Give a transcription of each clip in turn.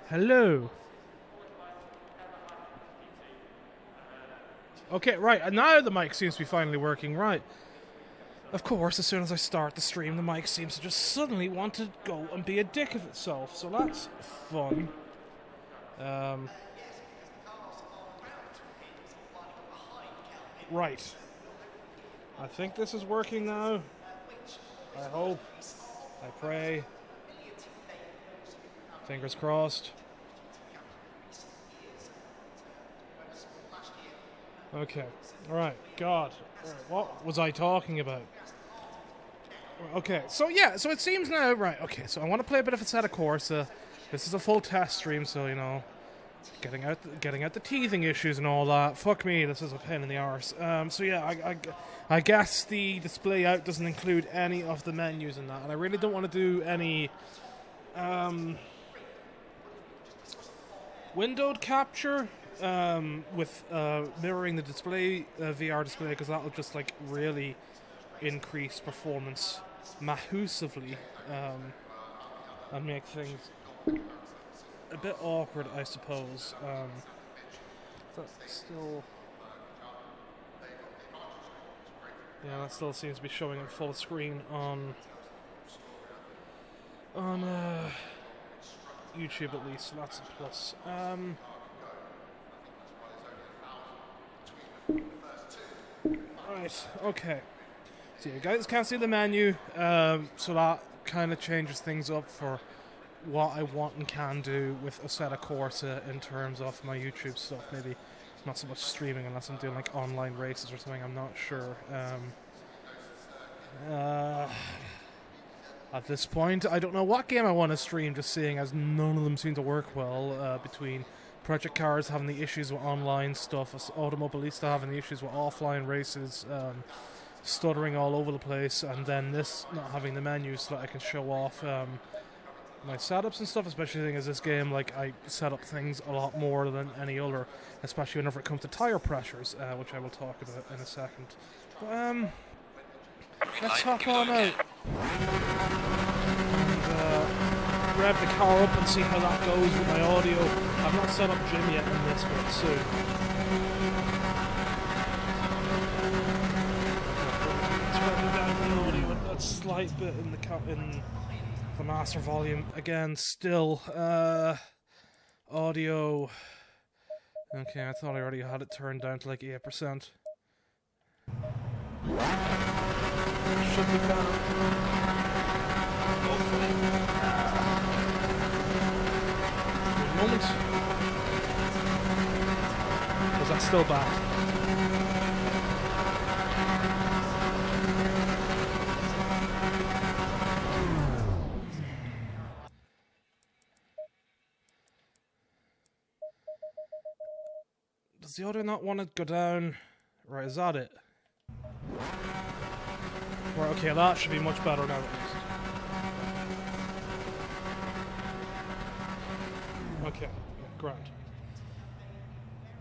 Hello. Okay, right, and now the mic seems to be finally working right. Of course, as soon as I start the stream, the mic seems to just suddenly want to go and be a dick of itself, so that's fun. Right. I think this is working now. I hope. I pray. Fingers crossed. Okay. Alright. God. What was I talking about? Okay. So yeah. So it seems now. Right. Okay. So I want to play a bit of Assetto Corsa. This is a full test stream, so you know, getting out the teething issues and all that. Fuck me. This is a pain in the arse. So yeah. I guess the display out doesn't include any of the menus in that, and I really don't want to do any windowed capture with mirroring the display VR display, because that'll just like really increase performance massively and make things a bit awkward, I suppose. That still seems to be showing in full screen on YouTube at least, so that's a plus. Right, okay. So you guys can't see the menu, so that kind of changes things up for what I want and can do with Assetto Corsa in terms of my YouTube stuff. Maybe not so much streaming unless I'm doing like online races or something, I'm not sure. At this point, I don't know what game I want to stream, just seeing as none of them seem to work well, between Project Cars having the issues with online stuff, Automobilista having the issues with offline races, stuttering all over the place, and then this not having the menu so that I can show off my setups and stuff, especially seeing as this game, like, I set up things a lot more than any other, especially whenever it comes to tire pressures, which I will talk about in a second. But, let's hop on out and rev the car up and see how that goes with my audio. I've not set up Jim yet in this, but soon. Turning down the audio a slight bit in the master volume. Again, still audio. Okay, I thought I already had it turned down to like 8%. Should be better. Hopefully. Wait a moment. Was that still bad? Does the audio not want to go down? Right, is that it? Right, okay, that should be much better now at least. Okay, yeah, grand.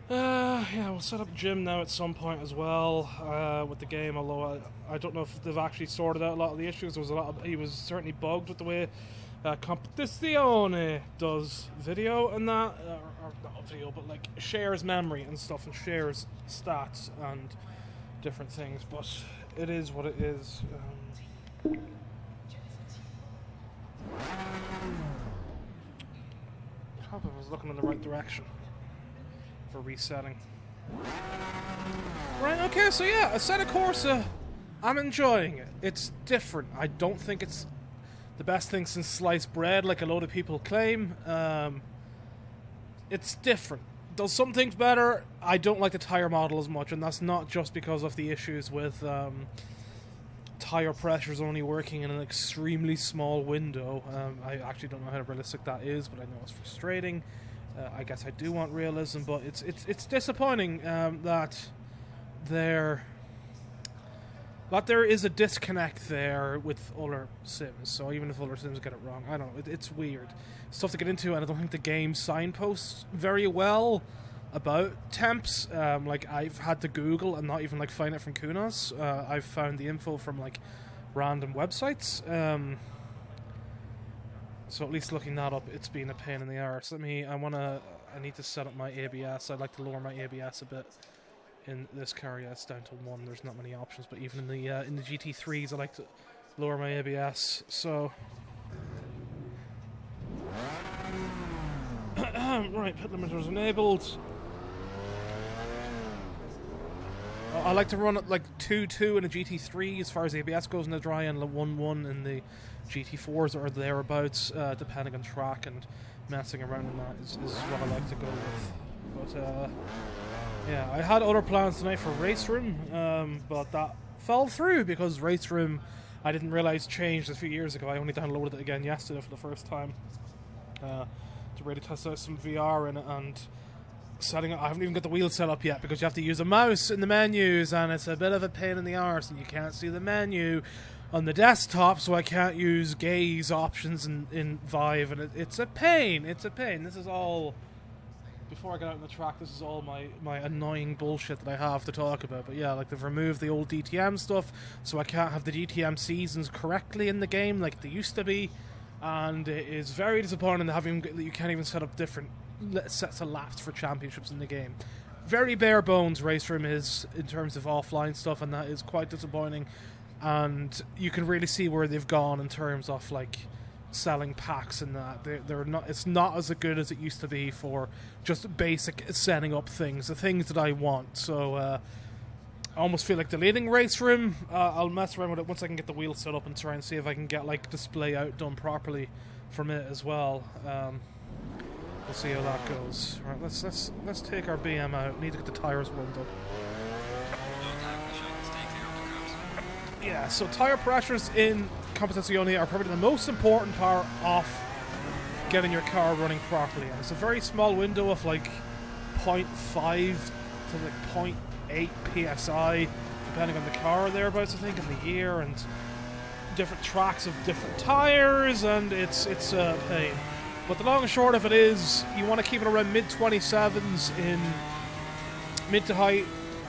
Yeah, we'll set up Jim now at some point as well, with the game, although I don't know if they've actually sorted out a lot of the issues. There was he was certainly bugged with the way Competizione does video and that, or not video, but like shares memory and stuff and shares stats and different things, but it is what it is. How about looking in the right direction for resetting. Right, okay, so yeah, Assetto Corsa, I'm enjoying it. It's different. I don't think it's the best thing since sliced bread, like a load of people claim. It's different. Does some things better. I don't like the tire model as much, and that's not just because of the issues with tire pressures only working in an extremely small window. I actually don't know how realistic that is, but I know it's frustrating. I guess I do want realism, but it's disappointing that there is a disconnect there with other sims. So even if other sims get it wrong, I don't know. It's weird. It's tough to get into, and I don't think the game signposts very well about temps. Like, I've had to Google and not even like find it from Kunos. I've found the info from like random websites. So at least looking that up, it's been a pain in the arse. I need to set up my ABS. I'd like to lower my ABS a bit in this car. Yeah, it's down to 1. There's not many options, but even in the GT3s, I like to lower my ABS. So right, pit limiters enabled. I like to run at like 2.2 in a GT3 as far as ABS goes in the dry, and 1.1 in the GT4s or thereabouts, depending on track, and messing around in that is what I like to go with. But yeah, I had other plans tonight for Race Room, but that fell through because Race Room, I didn't realize changed a few years ago. I only downloaded it again yesterday for the first time to really test out some VR in it, and setting up, I haven't even got the wheel set up yet because you have to use a mouse in the menus, and it's a bit of a pain in the arse, and you can't see the menu on the desktop, so I can't use gaze options in Vive, and it's a pain. It's a pain. This is all, before I get out on the track, this is all my annoying bullshit that I have to talk about. But yeah, like, they've removed the old DTM stuff, so I can't have the DTM seasons correctly in the game like they used to be, and it is very disappointing that you can't even set up different sets of laps for championships in the game. Very bare bones Race Room is in terms of offline stuff, and that is quite disappointing. And you can really see where they've gone in terms of like selling packs and that. They're not. It's not as good as it used to be for just basic setting up things, the things that I want. So I almost feel like deleting Race Room. I'll mess around with it once I can get the wheel set up and try and see if I can get like display out done properly from it as well. We'll see how that goes. Right, let's take our BM out. Need to get the tires warmed up. Yeah, so tire pressures in Competizione are probably the most important part of getting your car running properly. And it's a very small window of like 0.5 to like 0.8 psi, depending on the car or thereabouts, I think, in the year, and different tracks of different tires, and it's a pain. But the long and short of it is, you want to keep it around mid-27s in mid to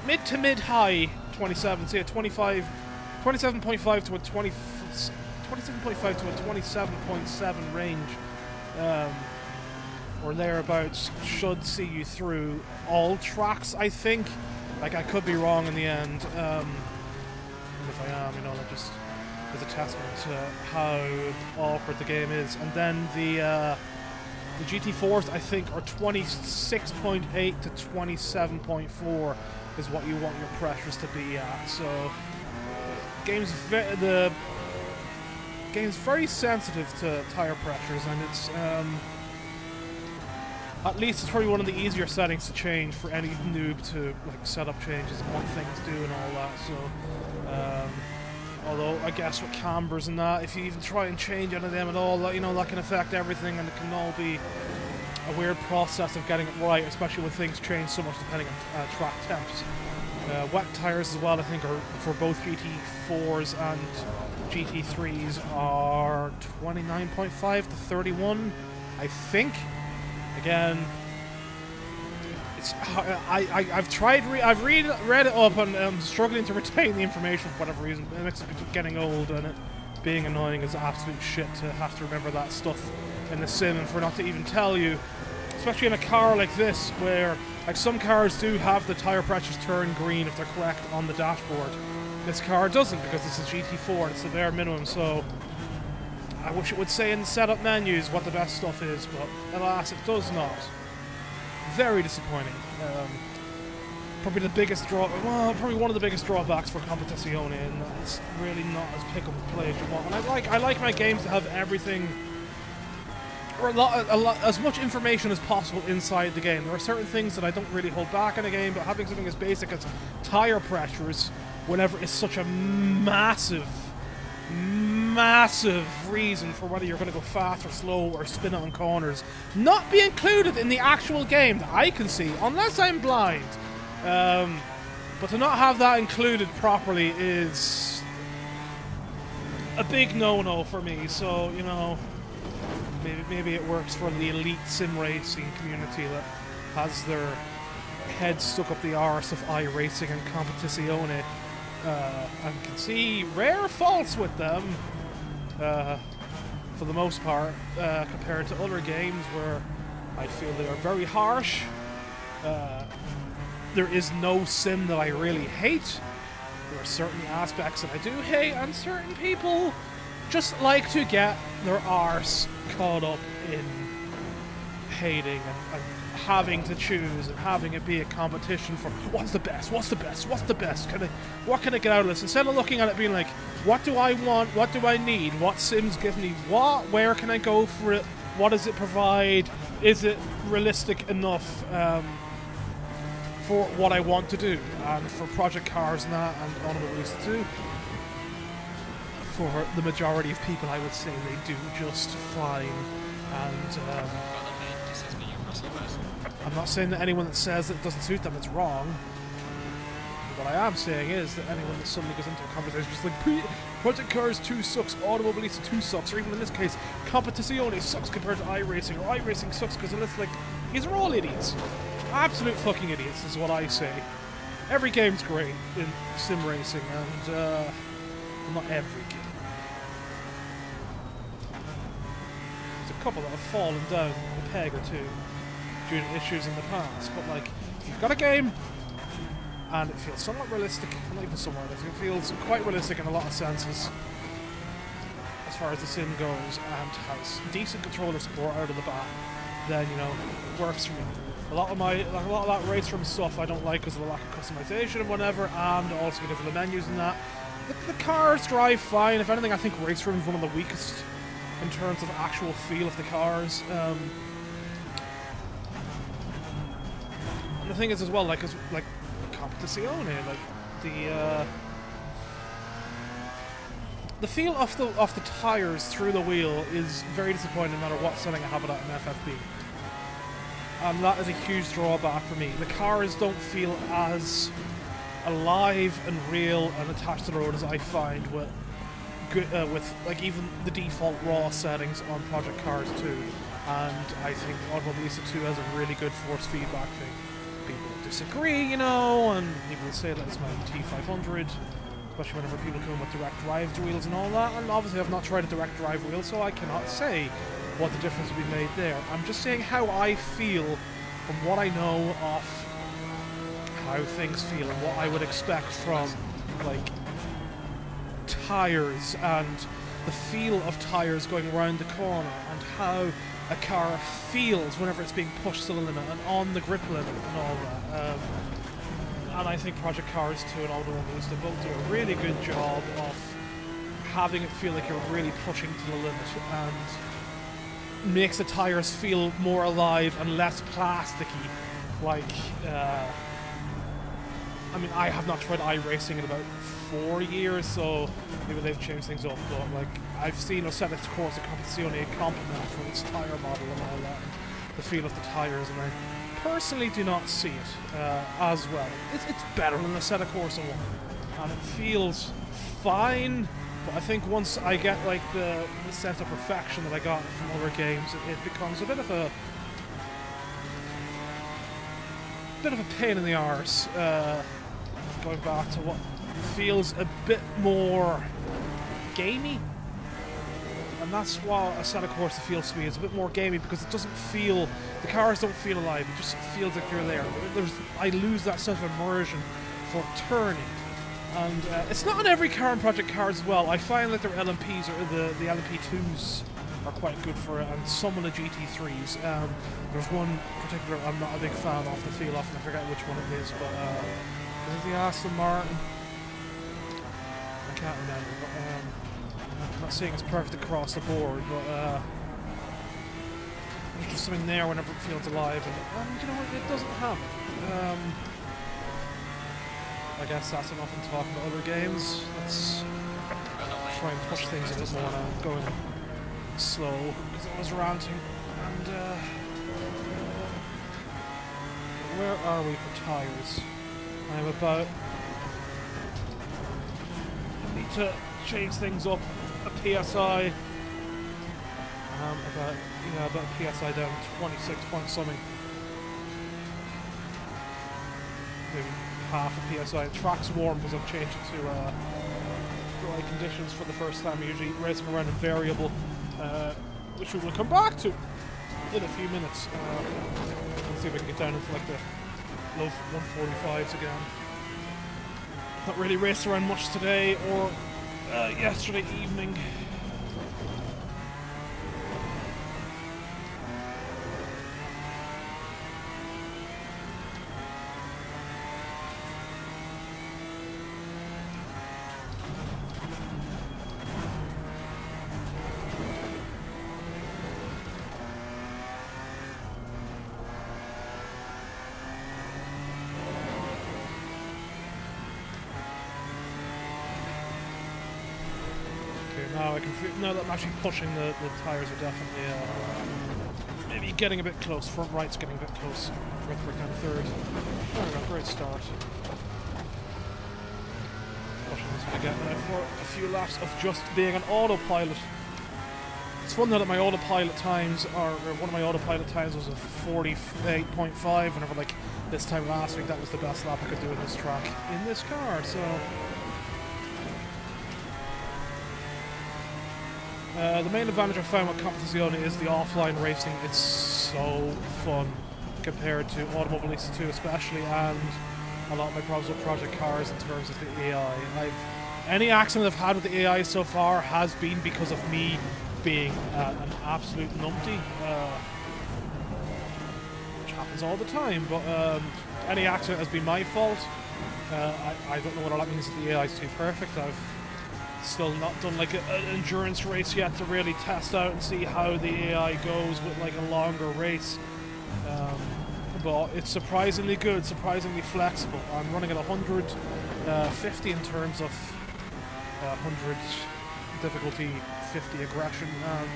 mid-high 27s, so yeah, 27.5 to a 27.5 to a 27.7 range, or thereabouts, should see you through all tracks, I think. Like, I could be wrong in the end, and if I am, that just is a testament to how awkward the game is. And then the GT4s, I think, are 26.8 to 27.4 is what you want your pressures to be at. So the game's very sensitive to tire pressures, and it's at least it's probably one of the easier settings to change for any noob to like set up changes and what things do and all that. So although I guess with cambers and that, if you even try and change any of them at all, that can affect everything, and it can all be a weird process of getting it right, especially when things change so much depending on track temps. Wet tires as well, I think, are for both GT4s and GT3s are 29.5 to 31, I think. Again, it's I've read it up, and I'm struggling to retain the information for whatever reason. It's getting old, and it being annoying is absolute shit to have to remember that stuff in the sim, and for not to even tell you, especially in a car like this, where like some cars do have the tire pressures turn green if they're correct on the dashboard. This car doesn't, because it's a GT4 and it's the bare minimum. So I wish it would say in the setup menus what the best stuff is, but alas, it does not. Very disappointing. Probably the biggest probably one of the biggest drawbacks for Competizione, and it's really not as pick up and play as you want. And I like my games to have everything, or as much information as possible inside the game. There are certain things that I don't really hold back in a game, but having something as basic as tire pressures, whenever it's such a massive reason for whether you're going to go fast or slow or spin it on corners, not be included in the actual game that I can see, unless I'm blind. But to not have that included properly is a big no-no for me. So, you know, maybe it works for the elite sim racing community that has their head stuck up the arse of iRacing and Competizione. And can see rare faults with them, for the most part, compared to other games where I feel they are very harsh. There is no sim that I really hate. There are certain aspects that I do hate, and certain people just like to get their arse caught up in hating and having to choose and having it be a competition for what's the best, what can I get out of this, instead of looking at it being like, what do I want, what do I need, what sims give me what, where can I go for it, what does it provide, is it realistic enough for what I want to do. And for Project Cars and that, and Automobile Release 2, for the majority of people I would say they do just fine. And I'm not saying that anyone that says that it doesn't suit them, it's wrong. But what I am saying is that anyone that suddenly goes into a conversation just like, Project Cars 2 sucks, Automobile Release 2 sucks, or even in this case, Competizione sucks compared to iRacing, or iRacing sucks because it's like, these are all idiots. Absolute fucking idiots is what I say. Every game's great in sim racing, and not every game. There's a couple that have fallen down a peg or two due to issues in the past, but like, if you've got a game and it feels somewhat realistic, not even somewhat realistic, it feels quite realistic in a lot of senses as far as the sim goes, and has decent controller support out of the bat, then, you know, it works for me. A lot of that race room stuff I don't like because of the lack of customization and whatever, and also because of the menus and that. The cars drive fine. If anything, I think race room is one of the weakest in terms of actual feel of the cars. And the thing is as well, like Competizione, like the feel of the tires through the wheel is very disappointing no matter what setting I have it at in FFB. And that is a huge drawback for me. The cars don't feel as alive and real and attached to the road as I find with like even the default raw settings on Project Cars 2. And I think Automobile Release 2 has a really good force feedback thing. People disagree, you know, and people say that it's my T500, especially whenever people come with direct drive wheels and all that. And obviously I've not tried a direct drive wheel, so I cannot say what the difference will be made there. I'm just saying how I feel from what I know of how things feel and what I would expect from, like, tires and the feel of tires going around the corner and how a car feels whenever it's being pushed to the limit and on the grip limit and all that. And I think Project Cars 2 and Automobile Release both do a really good job of having it feel like you're really pushing to the limit, and makes the tires feel more alive and less plasticky. Like, I mean, I have not tried iRacing in about 4 years, so maybe they've changed things up, but like, I've seen Assetto Corsa Competizione compliment for its tire model and all that, and the feel of the tires, and I personally do not see it as well. It's better than the Assetto Corsa one, and it feels fine. But I think once I get like the sense of perfection that I got from other games, it becomes a bit of a pain in the arse. Going back to what feels a bit more gamey, and that's what Assetto Corsa feels to me. It's a bit more gamey because it doesn't feel, the cars don't feel alive. It just feels like you're there. I lose that sense of immersion for turning And it's not on every car in Project Cars as well. I find that their LMPs or the LMP2s are quite good for it, and some of the GT3s. There's one particular I'm not a big fan of the feel of, and I forget which one it is, but is it the Aston Martin? I can't remember, but I'm not saying it's perfect across the board, but there's just something there whenever it feels alive, and you know what, it doesn't have it. I guess that's enough in talking about other games. Let's try and push things a bit more now. I'm going slow because I was ranting. And where are we for tyres? I'm about... I need to change things up. A PSI. About a PSI down 26 point something. Maybe half a PSI. Track's warm because I've changed it to dry conditions for the first time. I'm usually racing around in variable, which we will come back to in a few minutes. Let's see if I can get down into like the low 145s again. Not really raced around much today or yesterday evening. Now that I'm actually pushing, the tyres are definitely maybe getting a bit close. Front right's getting a bit close. We're kind of third. There we go, great start. Pushing this again now for a few laps of just being an autopilot. It's fun though that my autopilot times are, or one of my autopilot times was a 48.5, whenever like this time last week that was the best lap I could do in this track in this car, so... the main advantage I found with Competizione is the offline racing. It's so fun compared to Automobilista 2 especially, and a lot of my problems with Project Cars in terms of the AI. Any accident I've had with the AI so far has been because of me being an absolute numpty, which happens all the time, but any accident has been my fault. I don't know whether that means that the AI is too perfect. I've still not done like an endurance race yet to really test out and see how the AI goes with like a longer race, but it's surprisingly good, surprisingly flexible. I'm running at 150 in terms of 100 difficulty, 50 aggression, and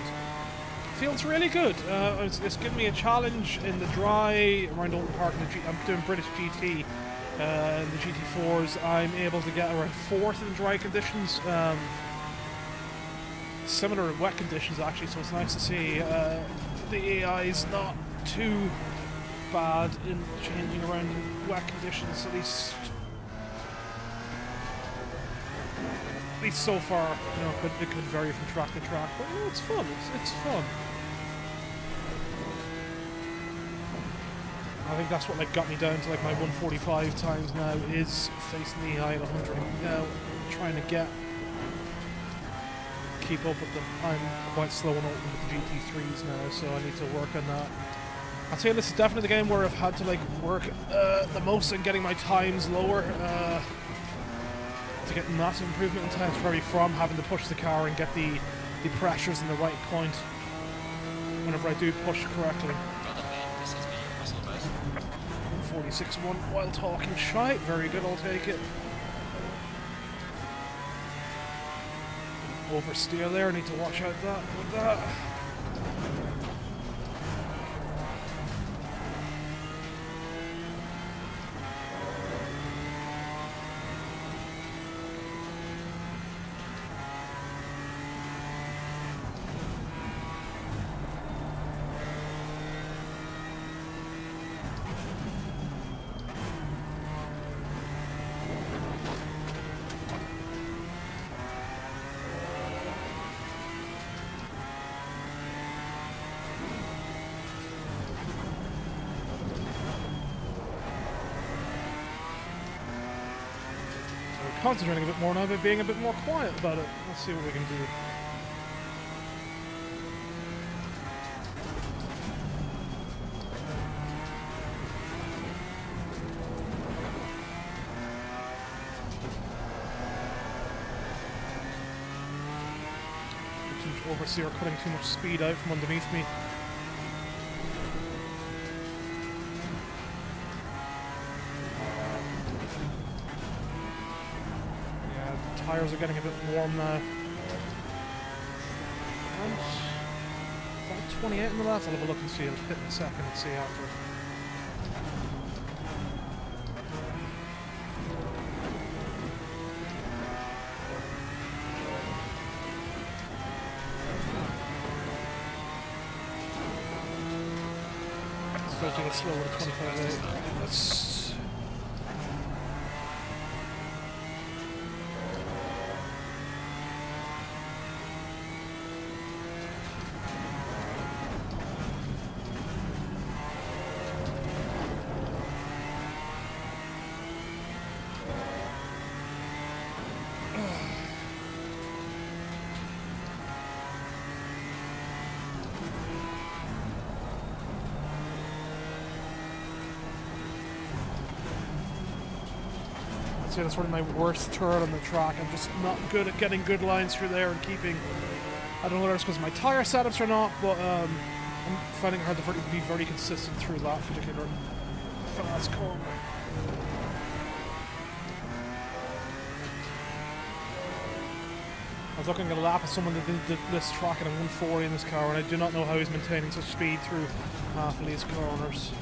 feels really good. It's giving me a challenge in the dry around Oulton Park. I'm doing British GT. In the GT4s, I'm able to get around 4th in dry conditions. Similar in wet conditions, actually, so it's nice to see the AI is not too bad in changing around in wet conditions, at least so far. You know, it could vary from track to track, but you know, it's fun. It's fun. I think that's what like got me down to like my 145 times now, is facing the AI at 100. Now trying to keep up with them. I'm quite slow and open with the GT3s now, so I need to work on that. I'd say this is definitely the game where I've had to like work the most on getting my times lower to get massive improvement in times, probably from having to push the car and get the pressures in the right point whenever I do push correctly. 46.1 while talking shite. Very good, I'll take it. Oversteer there, need to watch out with that. concentrating a bit more now by being a bit more quiet about it. Let's see what we can do. Overseer cutting too much speed out from underneath me. Yeah, the tires are getting a bit warm now. And is that 28 in the left? I'll have a look and see. I'll hit in a second and see after. Still think it's slower at 25.8. Let's... That's probably my worst turn on the track. I'm just not good at getting good lines through there and keeping... I don't know whether it's because of my tyre setups or not, but I'm finding it hard to be very consistent through that particular fast corner. I was looking at a lap of someone that did this track at a 140 in this car, and I do not know how he's maintaining such speed through half of these corners.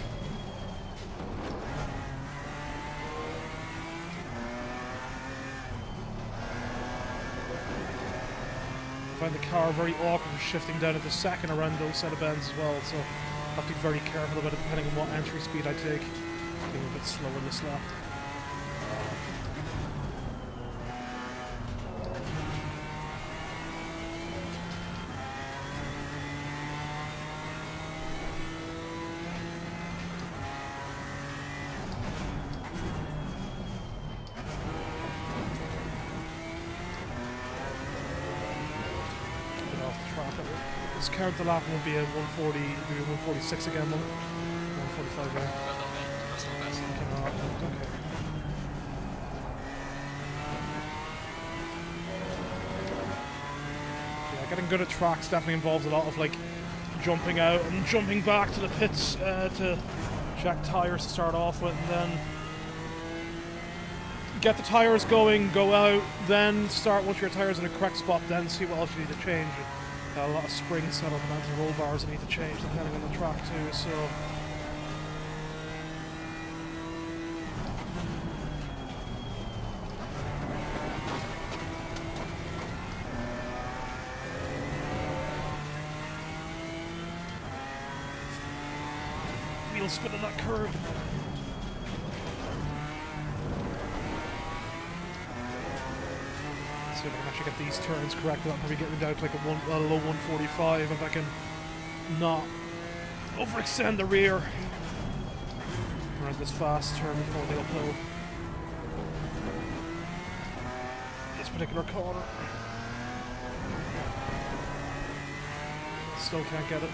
I find the car very awkward shifting down into second around those set of bends as well, so I have to be very careful about it depending on what entry speed I take. Being a bit slower this lap. This count the lap will be a 140, maybe 146 again, won't it? 145 again. That's not best. Okay. Yeah, getting good at tracks definitely involves a lot of like jumping out and jumping back to the pits to check tyres to start off with, and then get the tyres going, go out, then start once your tyres in a correct spot, then see what else you need to change. A lot of spring setup and anti-roll bars I need to change depending on the track too, so... Wheel spin on that curb. See if I can actually get these turns correct without probably getting down to like a low 145 if I can not overextend the rear around this fast turn before the uphill. This particular corner. Still can't get it.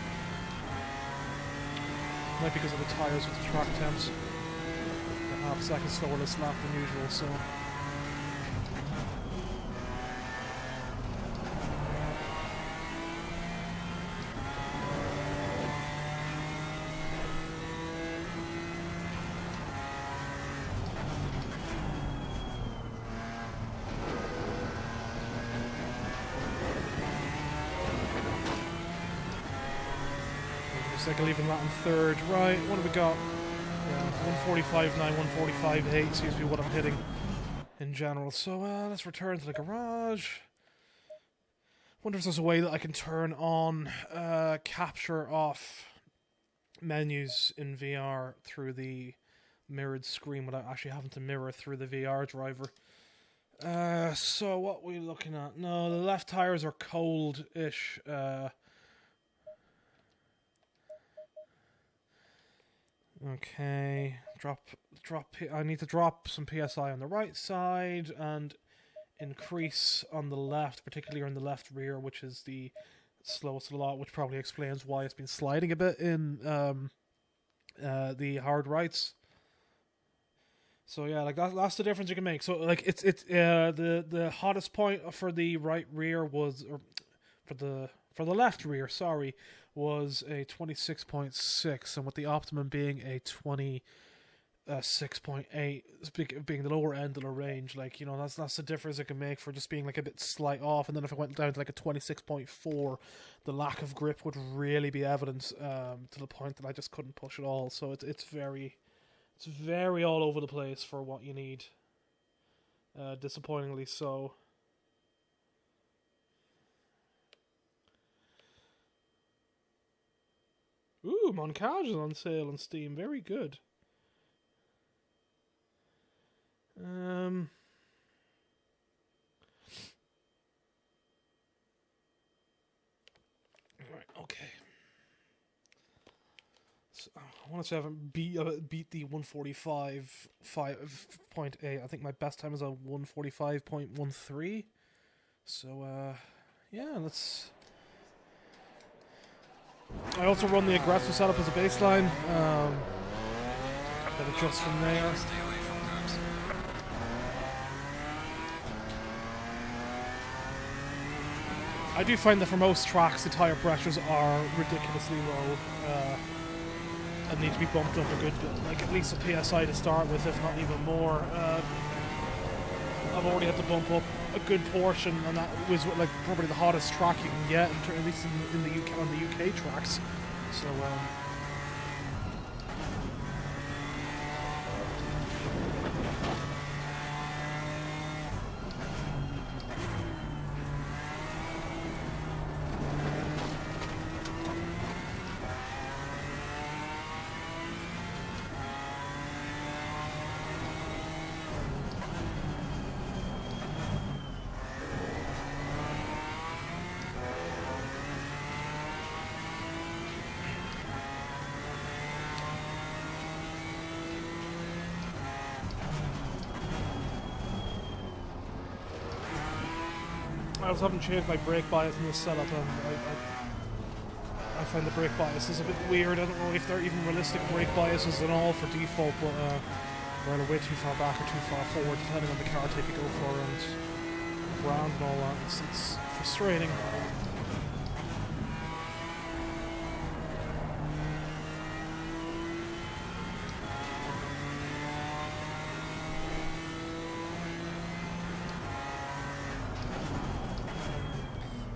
Might be because of the tyres with the track temps. A half second slower this lap than usual, so... Looks like I'm leaving that in third. Right, what have we got? Yeah, 145.9, 145.8 seems to be what I'm hitting in general. So let's return to the garage. Wonder if there's a way that I can turn on capture off menus in VR through the mirrored screen without actually having to mirror through the VR driver. So what are we looking at? No, the left tires are cold-ish. Okay, drop I need to drop some PSI on the right side and increase on the left, particularly on the left rear, which is the slowest of the lot, which probably explains why it's been sliding a bit in the hard rights. So yeah, like that's the difference you can make. So like it's the hottest point for the right rear was, or for the left rear, sorry, was a 26.6, and with the optimum being a 6.8, being the lower end of the range. Like, you know, that's the difference it can make for just being like a bit slight off. And then if it went down to like a 26.4, the lack of grip would really be evident, to the point that I just couldn't push at all. So it's very all over the place for what you need. Disappointingly so. Ooh, Montage is on sale on Steam. Very good. Right, okay. So, I want to say I haven't beat the 145.5.8. I think my best time is a 145.13. So, yeah, let's... I also run the aggressive setup as a baseline. Then adjust from there. I do find that for most tracks, the tyre pressures are ridiculously low and need to be bumped up a good bit, like at least a PSI to start with, if not even more. I've already had to bump up a good portion, and that was like probably the hottest track you can get, at least in the UK, on the UK tracks. So. I also haven't changed my brake bias in this setup, and I find the brake bias is a bit weird. I don't know if they're even realistic brake biases at all for default, but they're either way too far back or too far forward, depending on the car type you go for and brand and all that. It's frustrating.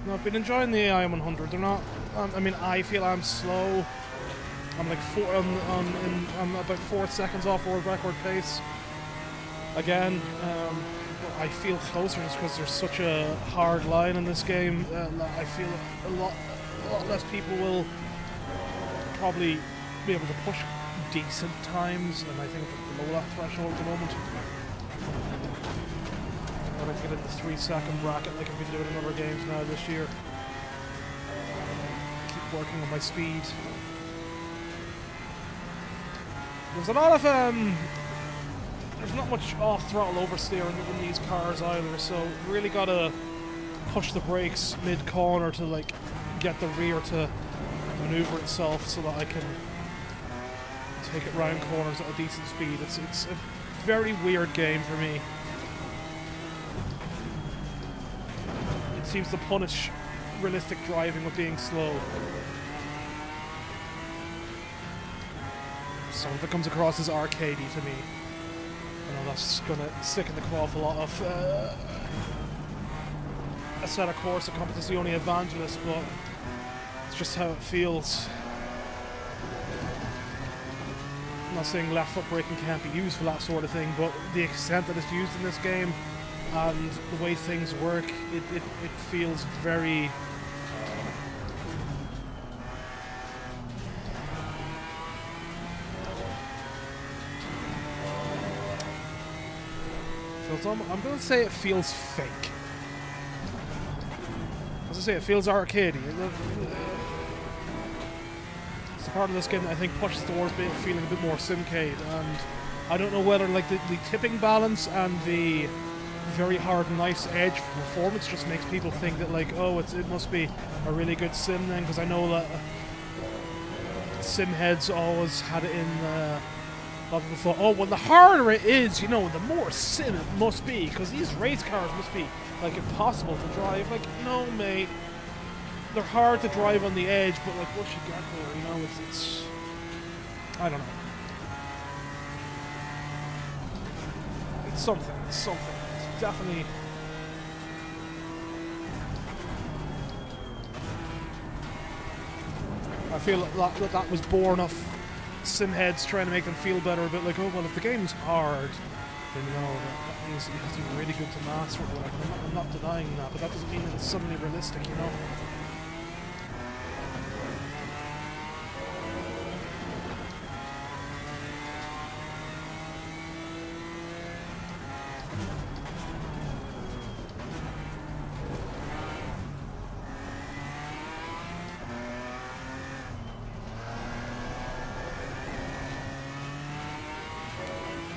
No, I've been enjoying the AI 100. They're not. I mean, I feel I'm slow. I'm like I'm about 4 seconds off world record pace. Again, I feel closer just because there's such a hard line in this game. I feel a lot less people will probably be able to push decent times, and I think it's below that threshold at the moment. I'd like to get in the 3-second bracket like I've been doing in other games now this year. Keep working on my speed. There's a lot of there's not much off-throttle oversteering in these cars either, so really gotta push the brakes mid-corner to like get the rear to maneuver itself so that I can take it round corners at a decent speed. It's a very weird game for me. It seems to punish realistic driving with being slow. Some of it comes across as arcadey to me. I know that's gonna stick in the craw of a lot of Assetto Corsa Competizione evangelists, but it's just how it feels. I'm not saying left foot braking can't be used for that sort of thing, but the extent that it's used in this game and the way things work, it feels very... I'm going to say it feels fake. As I say, it feels arcadey. It's the part of this game that I think pushes towards feeling a bit more simcade, and I don't know whether like the tipping balance and the very hard nice edge performance just makes people think that like, oh, it must be a really good sim then, because I know that sim heads always had it in a lot of people thought, oh well, the harder it is, you know, the more sim it must be, because these race cars must be like impossible to drive. Like, no mate, they're hard to drive on the edge, but like once you get there, you know, it's I don't know, it's something, it's definitely. I feel that was born of sim heads trying to make them feel better, a bit like, oh well, if the game's hard, then you know that means you have to be really good to master it or whatever. I'm not denying that, but that doesn't mean that it's suddenly realistic, you know.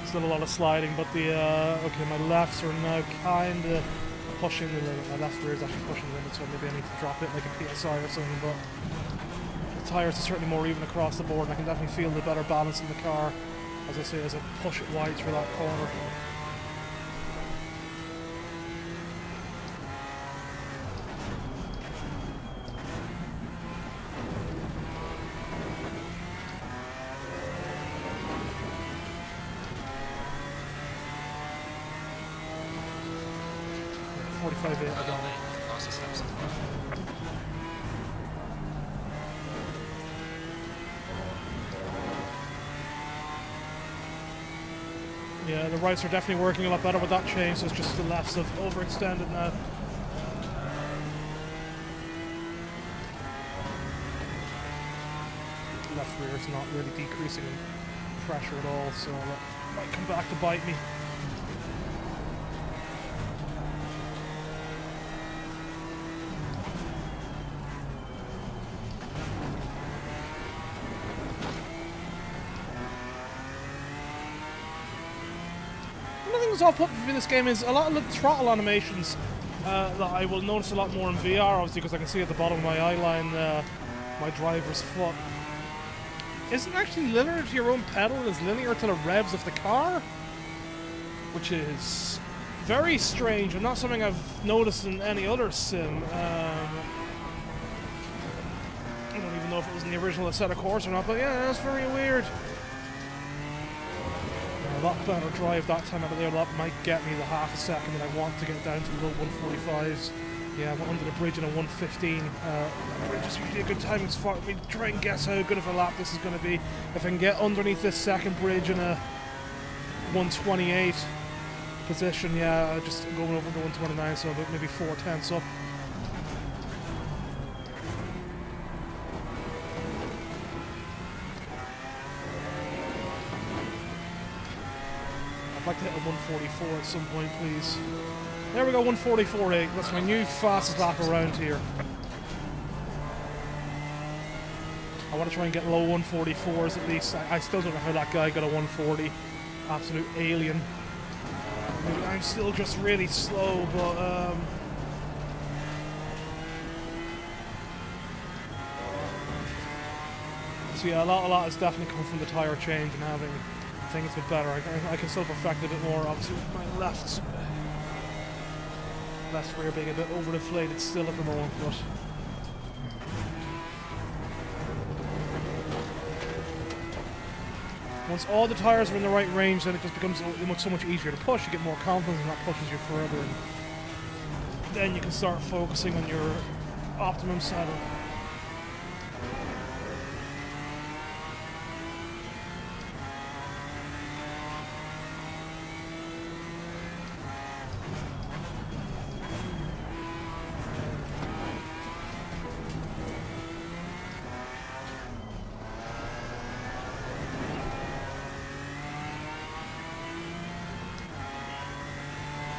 Still a lot of sliding, but the okay, my lefts are now kind of pushing the limit. My left rear is actually pushing the limit, so maybe I need to drop it like a PSI or something. But the tires are certainly more even across the board, and I can definitely feel the better balance in the car, as I say, as I push it wide through that corner. Yeah, the rights are definitely working a lot better with that change, so it's just the lefts have overextended now. Left rear is not really decreasing in pressure at all, so that might come back to bite me. Off put in this game is a lot of the throttle animations that I will notice a lot more in VR, obviously, because I can see at the bottom of my eye line my driver's foot isn't actually linear to your own pedal, it's linear to the revs of the car, which is very strange and not something I've noticed in any other sim. I don't even know if it was in the original Assetto Corsa or not, but yeah, that's very weird. A lot better drive that time out of there. That might get me the half a second that I want to get down to the low 145s. Yeah, I'm under the bridge in a 115. Bridge is usually a good timing spot. We try and guess how good of a lap this is going to be. If I can get underneath this second bridge in a 128 position, yeah, just going over the 129, so about maybe 4/10 up. I'd like to hit a 144 at some point, please. There we go, 144.8. That's my new fastest lap around here. I want to try and get low 144s at least. I still don't know how that guy got a 140. Absolute alien. I'm still just really slow, but so yeah, a lot has definitely come from the tyre change and having things a bit better. I can still perfect a bit more, obviously, with my left rear being a bit overinflated still at the moment, but once all the tyres are in the right range, then it just becomes so much easier to push. You get more confidence and that pushes you further, and then you can start focusing on your optimum setting.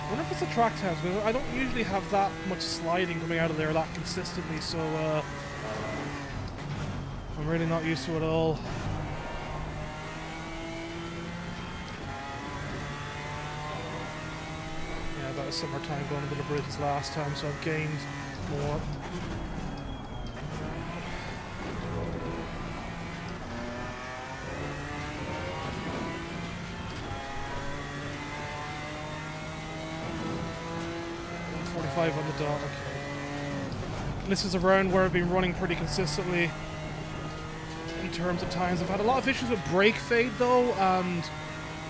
I wonder if it's the track temps, because I don't usually have that much sliding coming out of there that consistently, so I'm really not used to it at all. about a similar time going into the bridges last time, so I've gained more. On the dot, okay. This is a round where I've been running pretty consistently in terms of times. I've had a lot of issues with brake fade though, and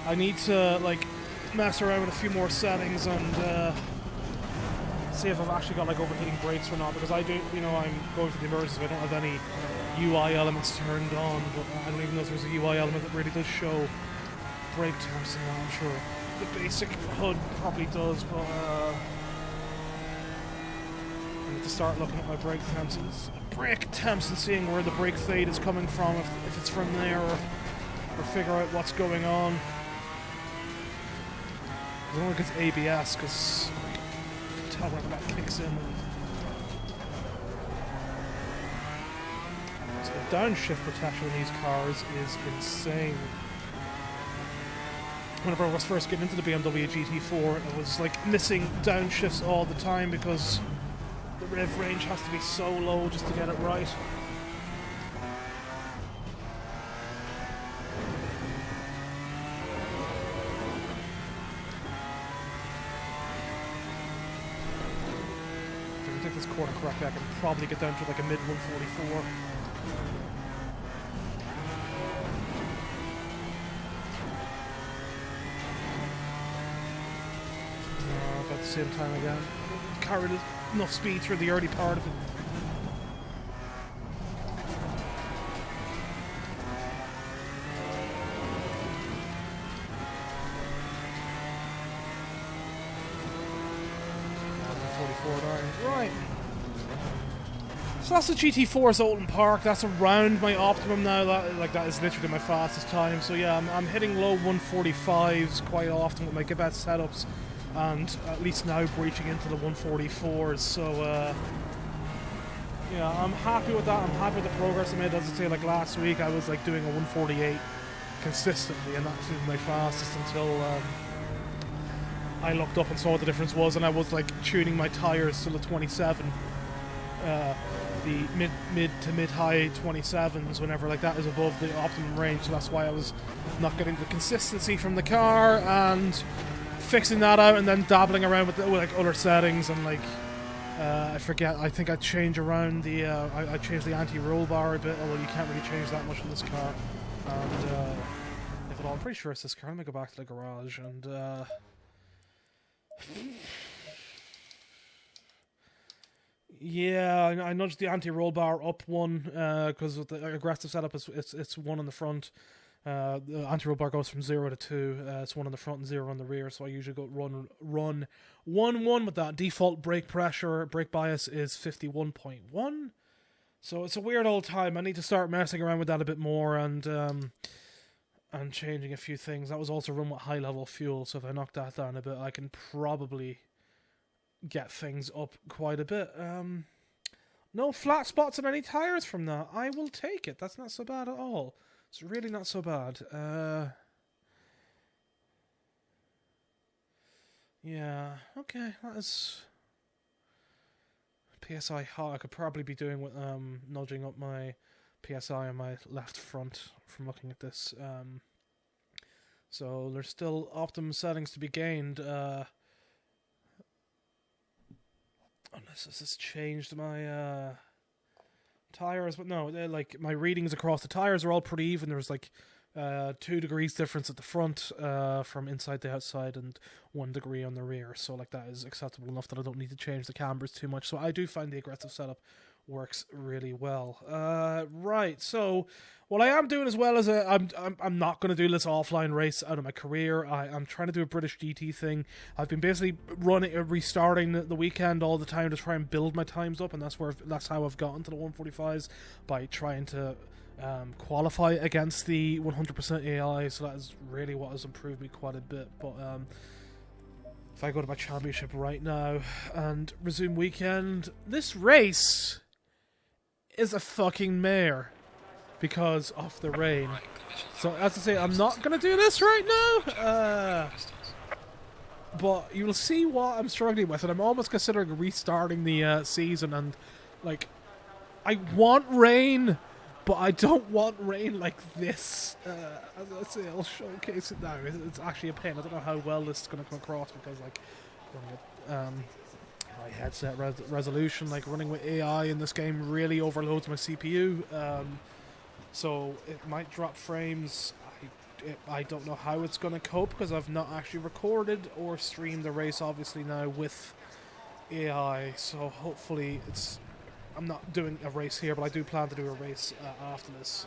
I need to like mess around with a few more settings and see if I've actually got like overheating brakes or not, because I do, you know, I'm going for the emergency, I don't have any UI elements turned on, but I don't even know if there's a UI element that really does show brake temps, and I'm sure the basic HUD probably does, but I need to start looking at my brake temps and seeing where the brake fade is coming from, if it's from there, or figure out what's going on. I don't think it's ABS, because I can tell when that kicks in. So the downshift protection in these cars is insane. Whenever I was first getting into the BMW GT4, I was like missing downshifts all the time because the rev range has to be so low just to get it right. If I can take this corner correctly, I can probably get down to like a mid 144. About the same time again. Carried enough speed through the early part of it. Right. So that's the GT4's Oulton Park. That's around my optimum now. That is literally my fastest time. So yeah, I'm hitting low 145s quite often with my Gibet setups, and at least now breaching into the 144s. So yeah, I'm happy with that. I'm happy with the progress I made. As I say, like last week, I was like doing a 148 consistently, and that was my fastest until I looked up and saw what the difference was, and I was like tuning my tires to the 27, the mid to mid high 27s, whenever like that is above the optimum range. So that's why I was not getting the consistency from the car, and fixing that out, and then dabbling around with like other settings, and like I forget. I think I change around the I changed the anti-roll bar a bit, although you can't really change that much in this car. And if at all, I'm pretty sure it's this car. Let me go back to the garage and. Yeah, I nudged the anti-roll bar up one because with the aggressive setup, it's one on the front. The anti-roll bar goes from 0 to 2. It's 1 on the front and 0 on the rear, so I usually go run 1 with that. Default brake pressure, brake bias is 51.1. So it's a weird old time. I need to start messing around with that a bit more and changing a few things. That was also run with high-level fuel, so if I knock that down a bit, I can probably get things up quite a bit. No flat spots on any tires from that. I will take it. That's not so bad at all. It's really not so bad. Yeah, okay, that is PSI hot. I could probably be doing with nudging up my PSI on my left front from looking at this. So there's still optimum settings to be gained. Unless this has changed my tires, but no, like my readings across the tires are all pretty even. There's like 2 degrees difference at the front from inside to outside, and 1 degree on the rear. So like that is acceptable enough that I don't need to change the cambers too much. So I do find the aggressive setup works really well. Right, so what I am doing as well is I'm not going to do this offline race out of my career. I'm trying to do a British GT thing. I've been basically restarting the weekend all the time to try and build my times up, and that's how I've gotten to the 145s, by trying to qualify against the 100% AI. So that is really what has improved me quite a bit. But if I go to my championship right now and resume weekend, this race is a fucking mare because of the rain. So as I say, I'm not going to do this right now. But you'll see what I'm struggling with, and I'm almost considering restarting the season. And like, I want rain, but I don't want rain like this. Let's say I'll showcase it now. It's actually a pain. I don't know how well this is going to come across because like, my headset resolution, like running with AI in this game, really overloads my CPU. So it might drop frames. I don't know how it's going to cope because I've not actually recorded or streamed the race obviously now with AI, so hopefully I'm not doing a race here, but I do plan to do a race after this.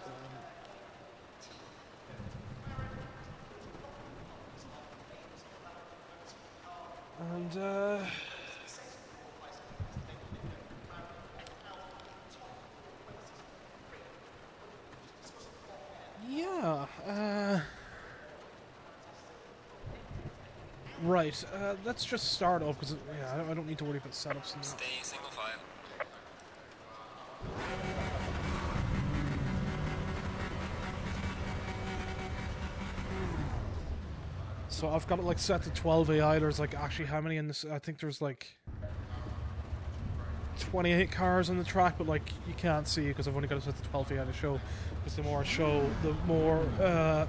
Right, let's just start off because I don't need to worry about setups and that. Stay single file. So I've got it like set to 12 AI. There's like actually how many in this? I think there's like 28 cars on the track, but like you can't see because I've only got it set to 12 AI to show. Because the more I show, the more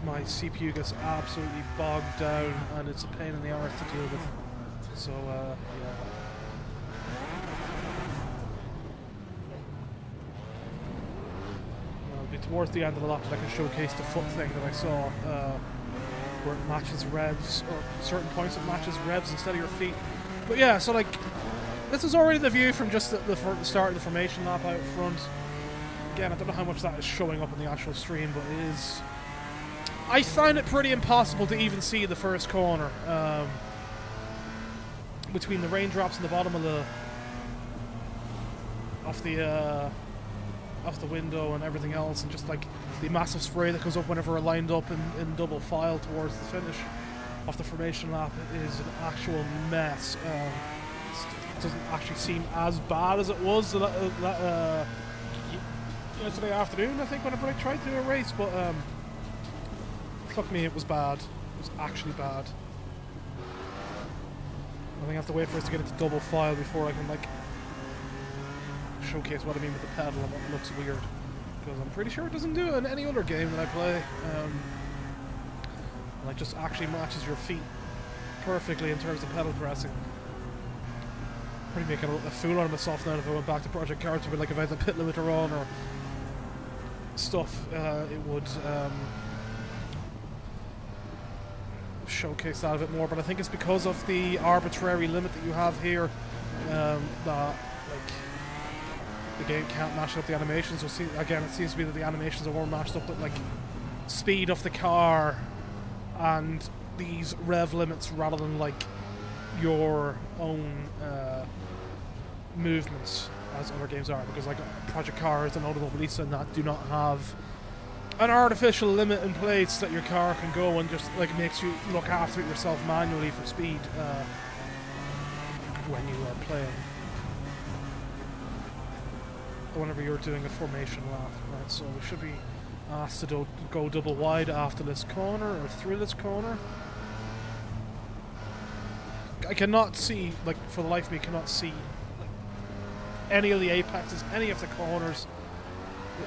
my CPU gets absolutely bogged down, and it's a pain in the arse to deal with. So yeah. It'll be towards the end of the lap that I can showcase the foot thing that I saw, where it matches revs, or certain points it matches revs instead of your feet. But yeah, so like, this is already the view from just the start of the formation lap out front. Again, I don't know how much that is showing up in the actual stream, but it is. I find it pretty impossible to even see the first corner. Between the raindrops in the bottom of the off the window and everything else, and just like the massive spray that goes up whenever we're lined up in double file towards the finish of the formation lap, it is an actual mess. It doesn't actually seem as bad as it was yesterday afternoon, I think, whenever I tried to do a race, but fuck me, it was bad. It was actually bad. I think I have to wait for us to get into double file before I can like showcase what I mean with the pedal and what looks weird, because I'm pretty sure it doesn't do it in any other game that I play. Like just actually matches your feet perfectly in terms of pedal pressing. Pretty making a fool out of myself now if I went back to Project Cars, but like if I had the pit limiter on or stuff, it would showcase that a bit more. But I think it's because of the arbitrary limit that you have here, that like the game can't match up the animations. So again, it seems to be that the animations are more matched up with like speed of the car and these rev limits rather than like your own movements as other games are, because like Project Cars and Automobilista and that do not have an artificial limit in place that your car can go and just like makes you look after it yourself manually for speed when you are playing, whenever you're doing a formation lap. Right, so we should be asked to go double wide after this corner or through this corner. I cannot see, like for the life of me, cannot see like any of the apexes, any of the corners.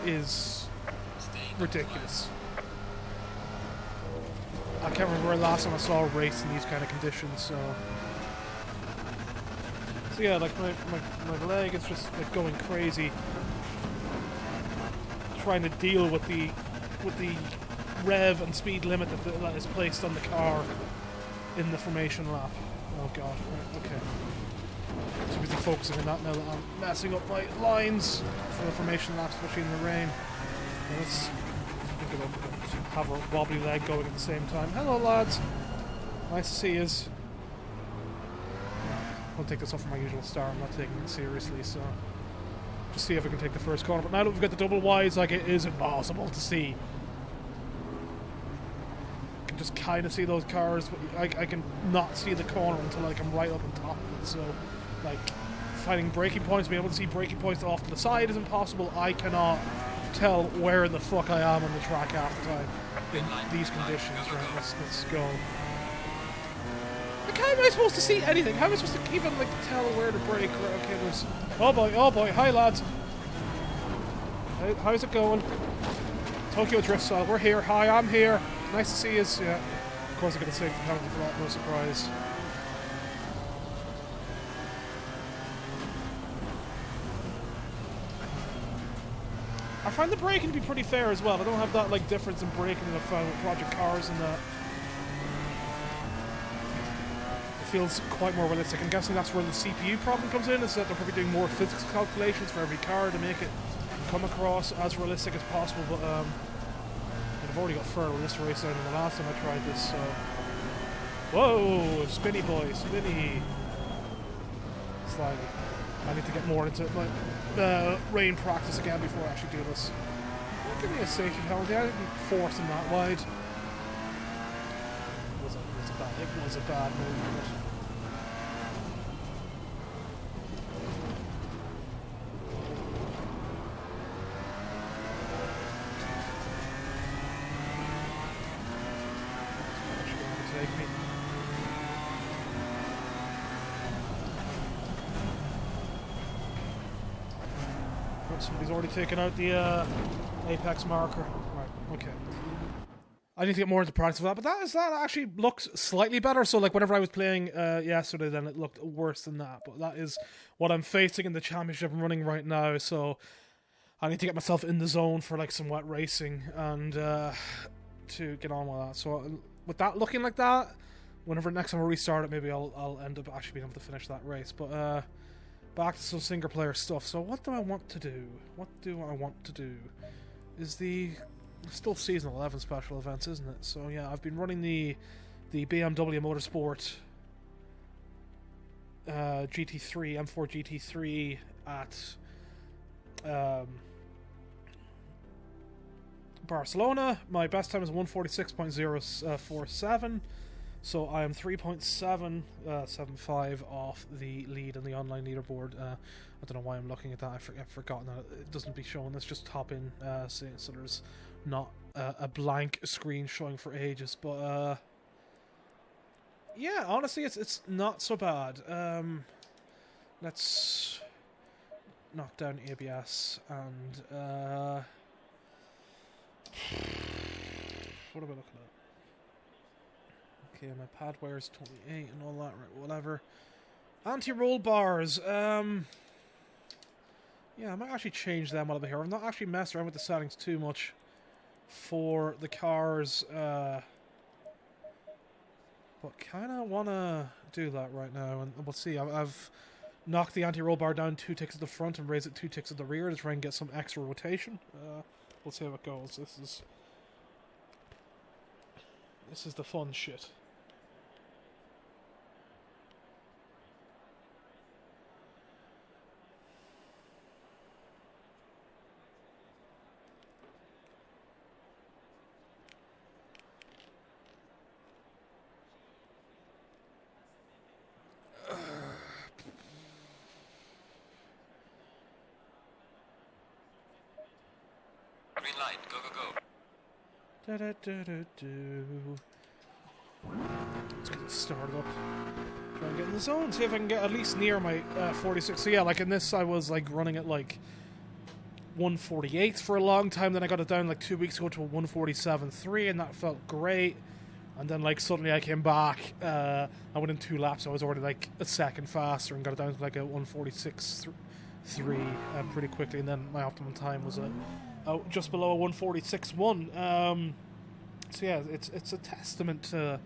It is ridiculous. I can't remember where last time I saw a race in these kind of conditions, so yeah, like my leg is just like going crazy trying to deal with the rev and speed limit that is placed on the car in the formation lap. Oh god, right, okay. Too busy focusing on that now that I'm messing up my lines for the formation lap, especially in the rain. Let's have a wobbly leg going at the same time. Hello lads, nice to see yous. I'll take this off from my usual start, I'm not taking it seriously, so just see if I can take the first corner. But now that we've got the double wides, like, it is impossible to see. I can just kind of see those cars, but I can not see the corner until like I'm right up on top of it. So like finding braking points, being able to see braking points off to the side is impossible. I cannot tell where the fuck I am on the track half the time in these conditions. Right, let's go. I can't I supposed to see anything? How am I supposed to even like tell where to brake? Right, okay, there's... Oh boy, hi lads. How's it going? Tokyo Drift Style, we're here. Hi, I'm here. Nice to see us. Yeah. Of course I got a safety penalty for that, no surprise. I find the braking to be pretty fair as well. I don't have that like difference in braking that I found with Project Cars and that. It feels quite more realistic. I'm guessing that's where the CPU problem comes in, is that they're probably doing more physics calculations for every car to make it come across as realistic as possible, but I've already got further on this race than the last time I tried this, so... Whoa! Spinny boy, spinny! Slightly. I need to get more into my rain practice again before I actually do this. Don't give me a safety penalty, I didn't force him that wide. It was a bad move. Somebody's already taken out the apex marker. Right, okay. I need to get more into practice of that, but that actually looks slightly better. So, like, whenever I was playing yesterday, then it looked worse than that. But that is what I'm facing in the championship I'm running right now. So, I need to get myself in the zone for, like, some wet racing and to get on with that. So, with that looking like that, whenever next time I restart it, maybe I'll end up actually being able to finish that race. But, back to some single player stuff. So what do I want to do? What do I want to do? Is the still season 11 special events, isn't it? So yeah, I've been running the BMW Motorsport GT3 M4 GT3 at Barcelona. My best time is 146.047. So I am 3.775 off the lead in the online leaderboard. I don't know why I'm looking at that. I've forgotten that it doesn't be showing. Let's just top in, so there's not a blank screen showing for ages. But yeah, honestly, it's not so bad. Let's knock down ABS and what am I looking at? Okay, my pad wears 28 and all that, right, whatever. Anti-roll bars, yeah, I might actually change them while I'm here. I've not actually messed around with the settings too much for the cars, but kinda wanna do that right now, and we'll see. I've knocked the anti-roll bar down 2 ticks at the front and raised it 2 ticks at the rear to try and get some extra rotation. We'll see how it goes. This is the fun shit. Green light, go, go, go. Let's get this started up. Try and get in the zone, see if I can get at least near my 46. So yeah, like in this I was like running at like 148 for a long time, then I got it down like 2 weeks ago to a 147.3 and that felt great. And then like suddenly I came back, I went in 2 laps, I was already like a second faster and got it down to like a 146.3 pretty quickly, and then my optimum time was just below a 146.1. So yeah, it's a testament to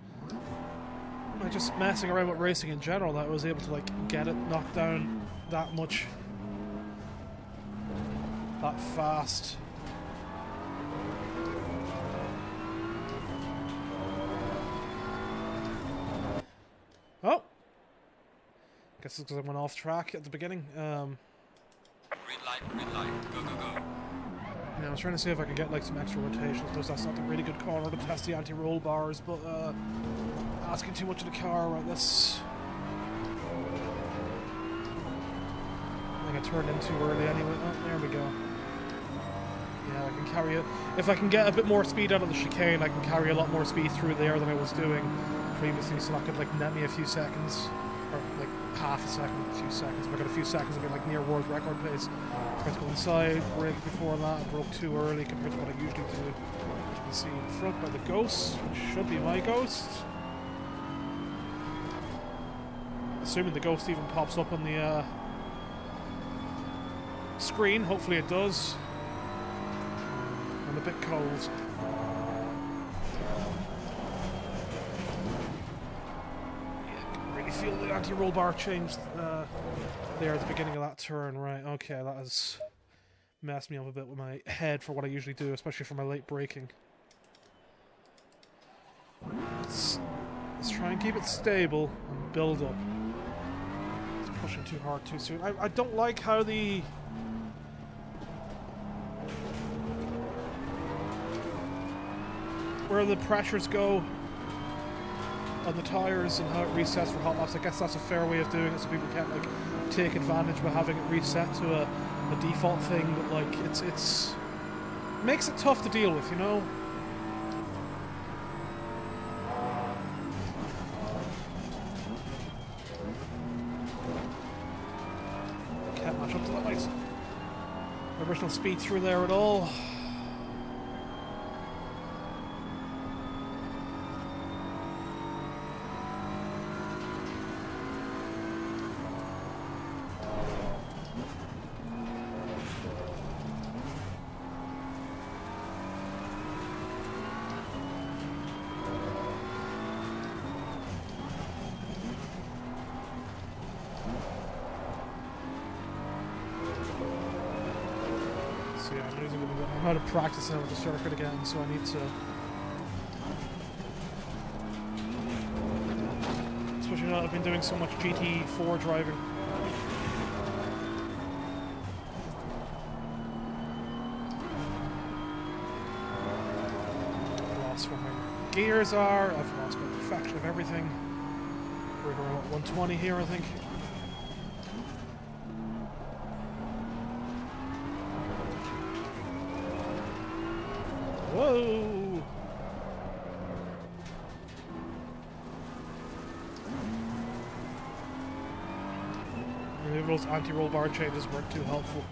just messing around with racing in general that I was able to like get it knocked down that much, that fast. Oh, guess it's because I went off track at the beginning. Green light, go, go, go. Yeah, I was trying to see if I could get like some extra rotation. Because that's not a really good corner to test the anti-roll bars, but asking too much of the car. Right, let's. I think I turned in too early anyway. Oh, there we go. Yeah, I can carry it. If I can get a bit more speed out of the chicane, I can carry a lot more speed through there than I was doing previously, so that could like net me a few seconds, or like half a second, a few seconds. If I got a few seconds, I'd be like near world record pace. Tried to go inside, brake before that, I broke too early compared to what I usually do. You can see in front by the ghost, which should be my ghost. Assuming the ghost even pops up on the screen, hopefully it does. I'm a bit cold. Yeah, can really feel the anti-roll bar change there at the beginning of that turn. Right, okay, that has messed me up a bit with my head for what I usually do, especially for my late braking. Let's try and keep it stable and build up. It's pushing too hard too soon. I don't like how where the pressures go on the tires and how it resets for hot laps. I guess that's a fair way of doing it, so people can't like take advantage by having it reset to a default thing. But like it's makes it tough to deal with, you know. Can't match up to that nice original speed through there at all. Yeah, I'm losing a little bit. I'm out of practice now with the circuit again, so I need to. Especially now that I've been doing so much GT4 driving. I've lost where my gears are, I've lost my perfection of everything. We're going at 120 here, I think. Whoa! Maybe those anti-roll bar changes weren't too helpful.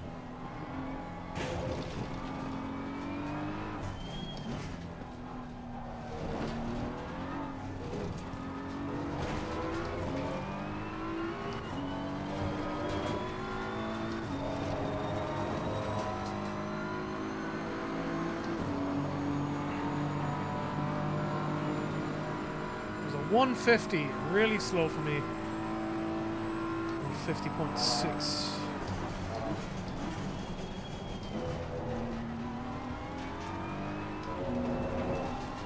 It was a 150, really slow for me. 50.6.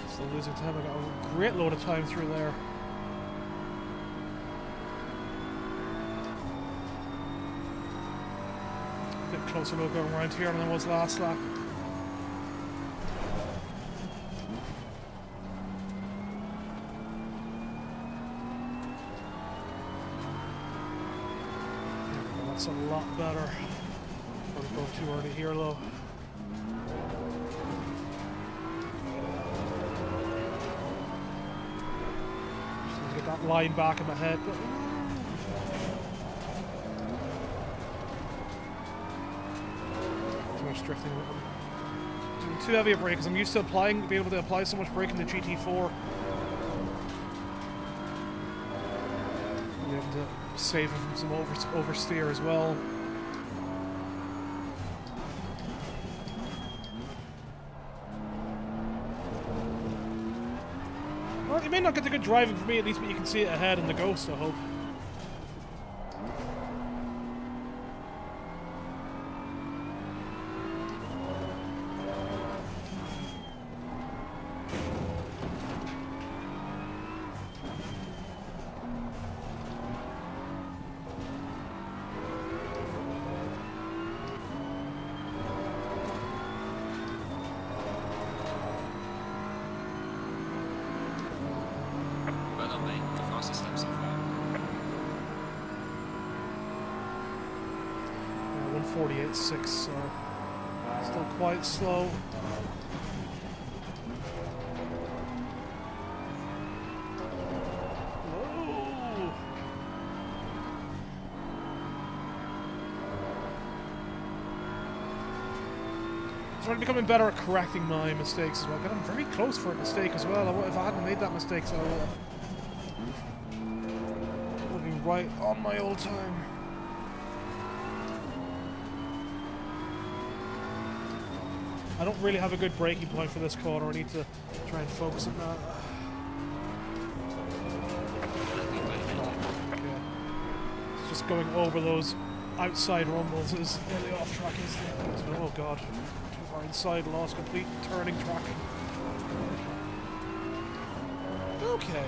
Still losing time. I got a great load of time through there. A bit closer look going around here than I was last lap. That's a lot better. Probably go too early here though. Just need to get that line back in my head. But too much drifting. Doing too heavy a brake because I'm used to being able to apply so much brake in the GT4. To save it from some oversteer as well. Well, you may not get the good driving for me at least, but you can see it ahead in the Ghost, I hope. Well done, mate. The fastest lap so far. 148.6, so Still quite slow. Whoa. I'm trying to becoming better at correcting my mistakes as well. I'm very close for a mistake as well. If I hadn't made that mistake, so I would have been right on my old time. I don't really have a good braking point for this corner. I need to try and focus on that. Okay. It's just going over those outside rumbles is where the off track is. Oh god. Too far inside, lost complete turning tracking. Okay.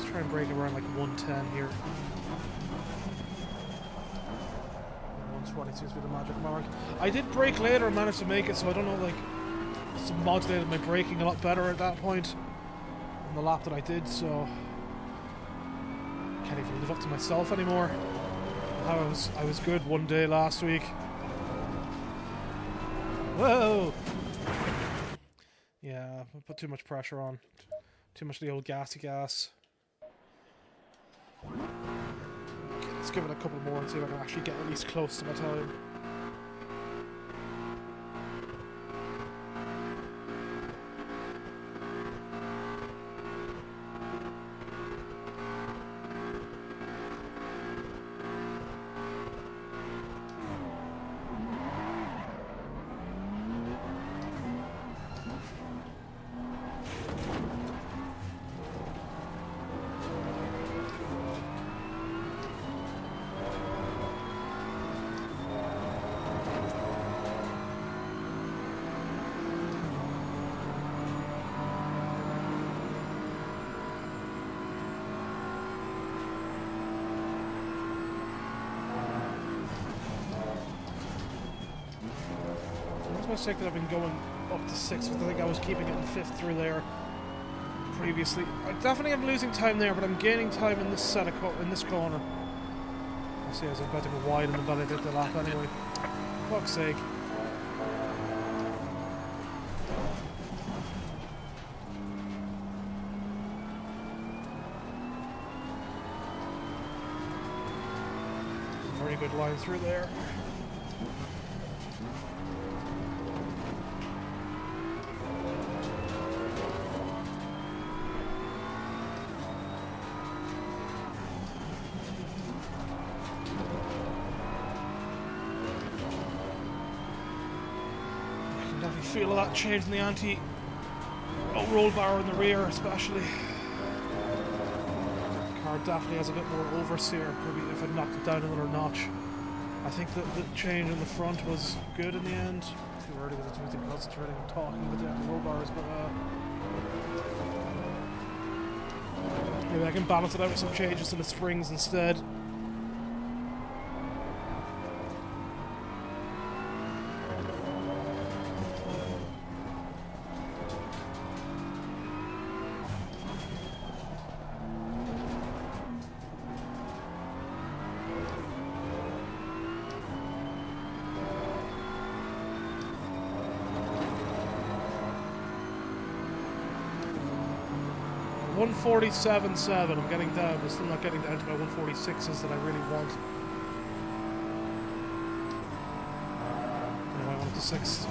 Try and break around like 110 here. 120 seems to be the magic mark. I did brake later and managed to make it, so I don't know, like, it's modulated my braking a lot better at that point on the lap that I did, so I can't even live up to myself anymore. I was good one day last week. Whoa! Yeah, I put too much pressure on. Too much of the old gassy gas. Okay, let's give it a couple more and see if I can actually get at least close to my time. Mistake that I've been going up to 6th. I think I was keeping it in 5th through there previously. I definitely am losing time there, but I'm gaining time in this set of in this corner. I see as I'm about to go wide in the valley did the lap anyway. Fuck's sake. Very good line through there. Feel that change in the anti-roll bar in the rear, especially. The car definitely has a bit more oversteer. Maybe if I knocked it down another notch. I think that the change in the front was good in the end. Too early because I was concentrating on talking with the anti-roll bars, but maybe I can balance it out with some changes to the springs instead. 147.7, I'm getting down, but still not getting down to my 146s that I really want. Anyway, I want the 6th.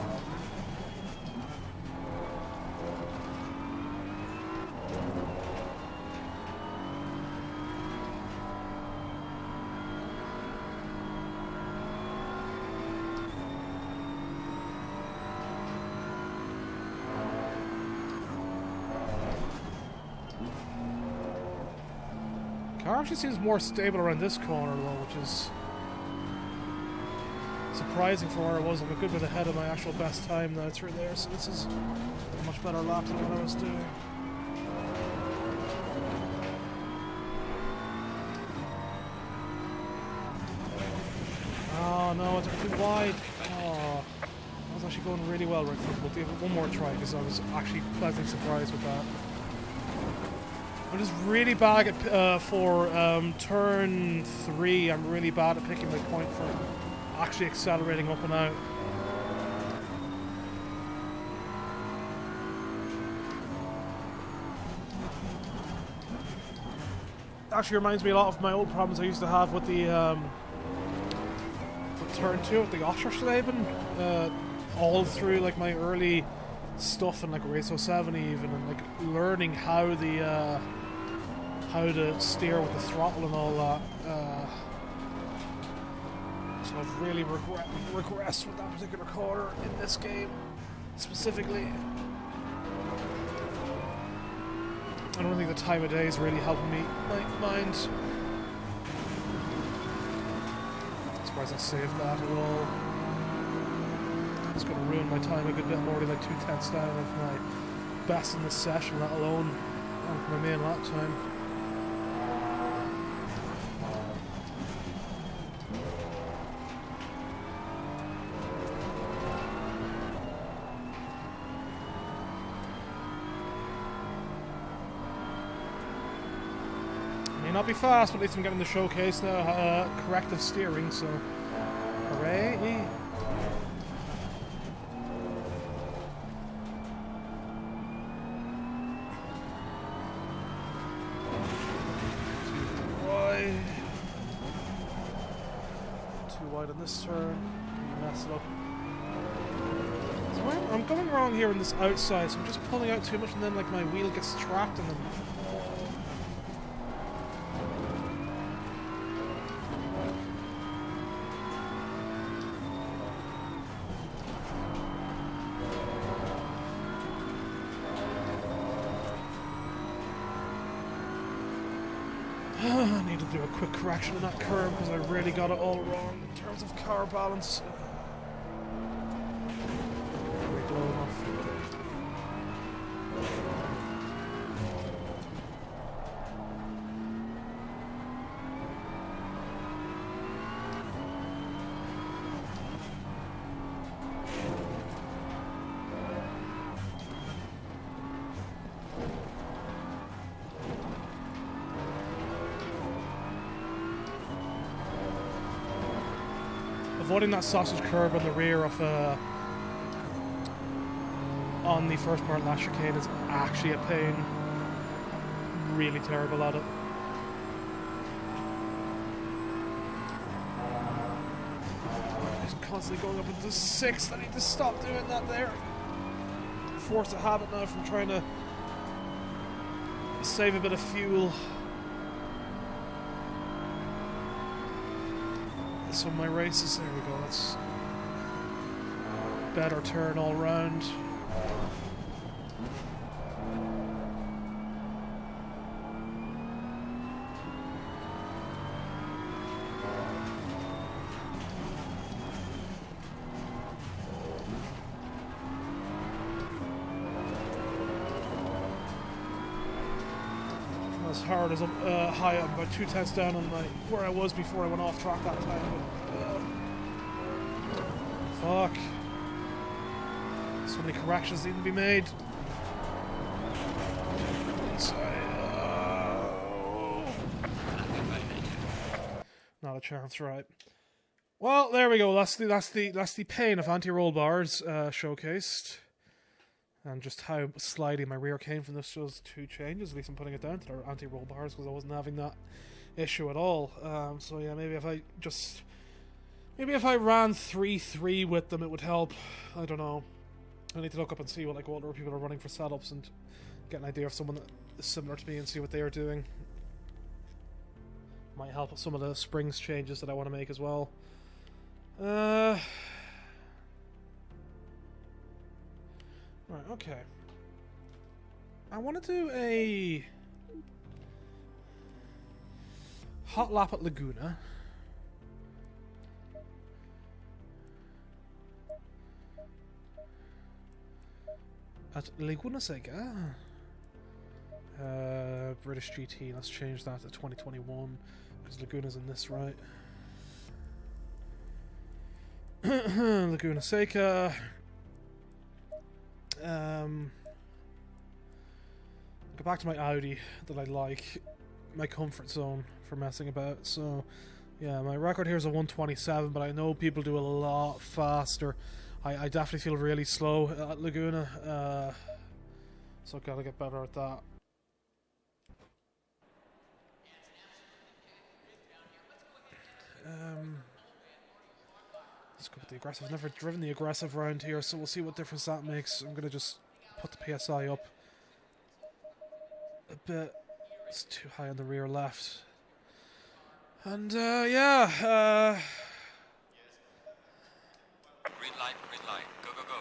Car actually seems more stable around this corner though, which is surprising for where I was. I'm a good bit ahead of my actual best time now through there, so this is a much better lap than what I was doing. Oh no, it's too wide. Oh, I was actually going really well right foot. We'll give it one more try because I was actually pleasantly surprised with that. I'm just really bad at, for turn 3, I'm really bad at picking my point for actually accelerating up and out. Actually reminds me a lot of my old problems I used to have with the with turn 2 with the Oschersleben, all through like my early stuff in like Race 07 even, and like learning how the how to steer with the throttle and all that. So I've really regressed with that particular corner in this game specifically. I don't think the time of day is really helping me mind. I'm surprised I saved that at all. It's going to ruin my time a good bit. I'm already like 2/10 down of my best in this session, let alone for my main lap time. Not be fast, but at least I'm getting the showcase now. Corrective steering, so hooray! Too wide on this turn. You mess it up. So I'm going wrong here in this outside. So I'm just pulling out too much, and then like my wheel gets trapped in them. I need to do a quick correction in that curve because I really got it all wrong in terms of car balance. Low enough. Avoiding that sausage curb on the rear of on the first part last chicane is actually a pain. Really terrible at it. I'm constantly going up into 6th. I need to stop doing that there. Force a habit now from trying to save a bit of fuel. So my races, there we go, that's better turn all round. As hard as high up, about 2/10 down on my where I was before I went off track that time. But, fuck. So many corrections need to be made. Not a chance, right? Well, there we go. That's the pain of anti-roll bars showcased. And just how slidey my rear came from this shows 2 changes. At least I'm putting it down to the anti-roll bars because I wasn't having that issue at all. So yeah, maybe if I ran 3-3 with them, it would help. I don't know. I need to look up and see what like older people are running for setups and get an idea of someone that is similar to me and see what they are doing. Might help with some of the springs changes that I want to make as well. Right, okay. I want to do a hot lap at Laguna. At Laguna Seca. British GT, let's change that to 2021 because Laguna's in this, right? Laguna Seca. Go back to my Audi that I like, my comfort zone for messing about. So, yeah, my record here is a 127, but I know people do a lot faster. I definitely feel really slow at Laguna, so I've got to get better at that. Let's go with the aggressive. I've never driven the aggressive round here, so we'll see what difference that makes. I'm going to just put the PSI up a bit. It's too high on the rear left. And, yeah. Green light, go, go, go.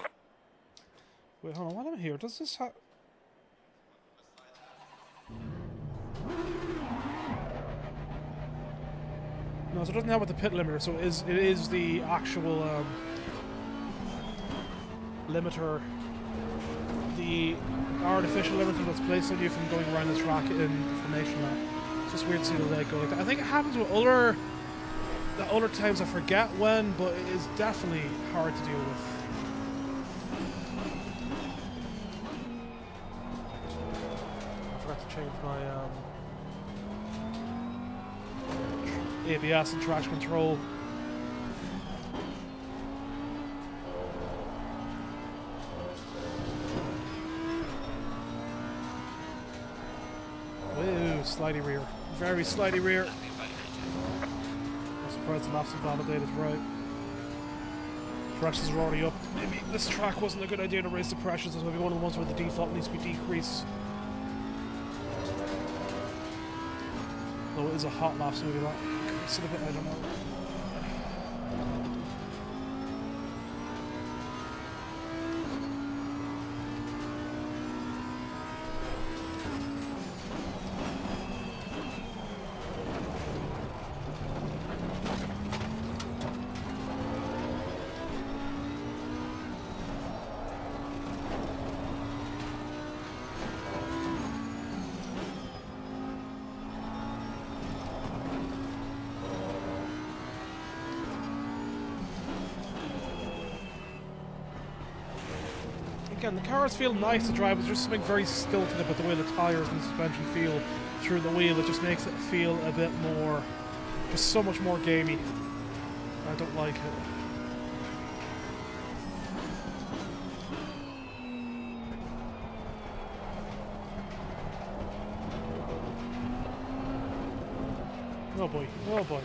Wait, hold on, while I'm here, does this have... No, so it doesn't help with the pit limiter, so it is the actual limiter, the artificial limiter that's placed on you from going around the track in formation lap. It's just weird to see the leg go like that. I think it happens with other times, I forget when, but it is definitely hard to deal with. I forgot to change my ABS and traction control. Whoa, slidey rear. Very slidey rear. I'm surprised the laps invalidated right. Pressures are already up. Maybe this track wasn't a good idea to raise the pressures. This might be one of the ones where the default needs to be decreased. Though it is a hot lap, so maybe that increase it a bit, I don't know. Again, the cars feel nice to drive, but there's something very stilted about the way the tyres and the suspension feel through the wheel. It just makes it feel a bit more, just so much more gamey. I don't like it. Oh boy, oh boy.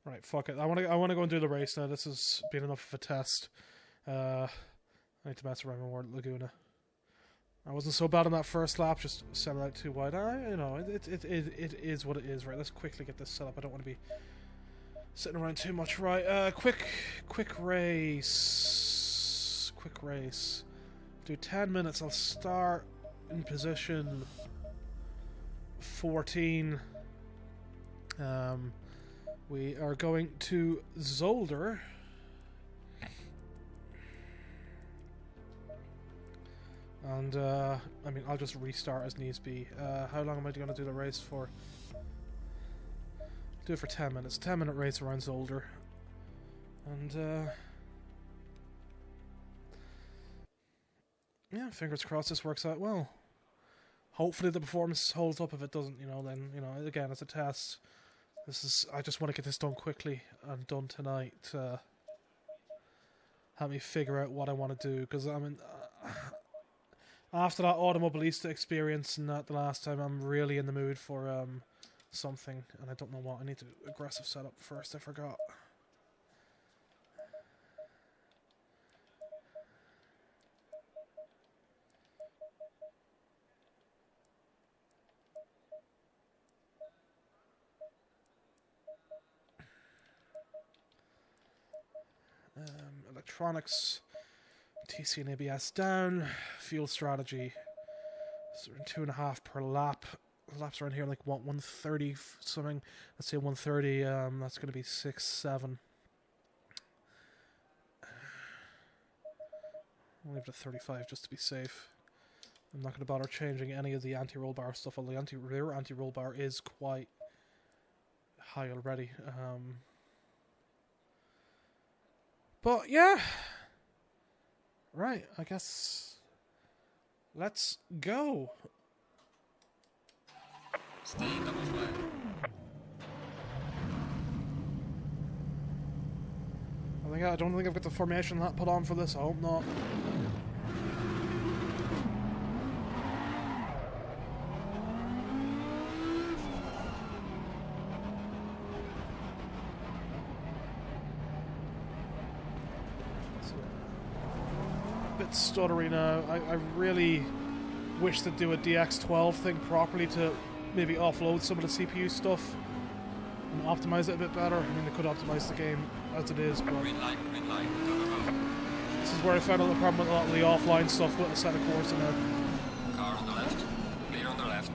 Right, fuck it. I want to go and do the race now. This has been enough of a test. I need to mess around more at Laguna. I wasn't so bad on that first lap, just set it out too wide. You know, it is what it is, right? Let's quickly get this set up. I don't want to be sitting around too much. Right, quick race. Quick race. Do 10 minutes. I'll start in position 14. We are going to Zolder. And, I mean, I'll just restart as needs be. How long am I going to do the race for? Do it for 10 minutes. 10-minute race around Zolder. And, yeah, fingers crossed this works out well. Hopefully the performance holds up. If it doesn't, you know, then, you know, again, it's a test. I just want to get this done quickly and done tonight. Help me figure out what I want to do. Because, I mean... after that Automobilista experience and that the last time, I'm really in the mood for something, and I don't know what. I need to aggressive setup first. I forgot. Electronics. TC and ABS down. Fuel strategy. So we're in 2.5 per lap. Laps around here like what, 130 something. Let's say 130. That's going to be 6, 7. I'll leave it at 35 just to be safe. I'm not going to bother changing any of the anti-roll bar stuff. Although the rear anti-roll bar is quite high already. But yeah. Right, I guess let's go. Stay in double file. I don't think I've got the formation that put on for this. I hope not. Bit stuttery now. I really wish to do a DX12 thing properly to maybe offload some of the CPU stuff and optimize it a bit better. I mean, they could optimize the game as it is, but Green light, go, go, go. this is where I found out the problem with a lot of the offline stuff with Assetto Corsa now. Car on the left, clear on the left.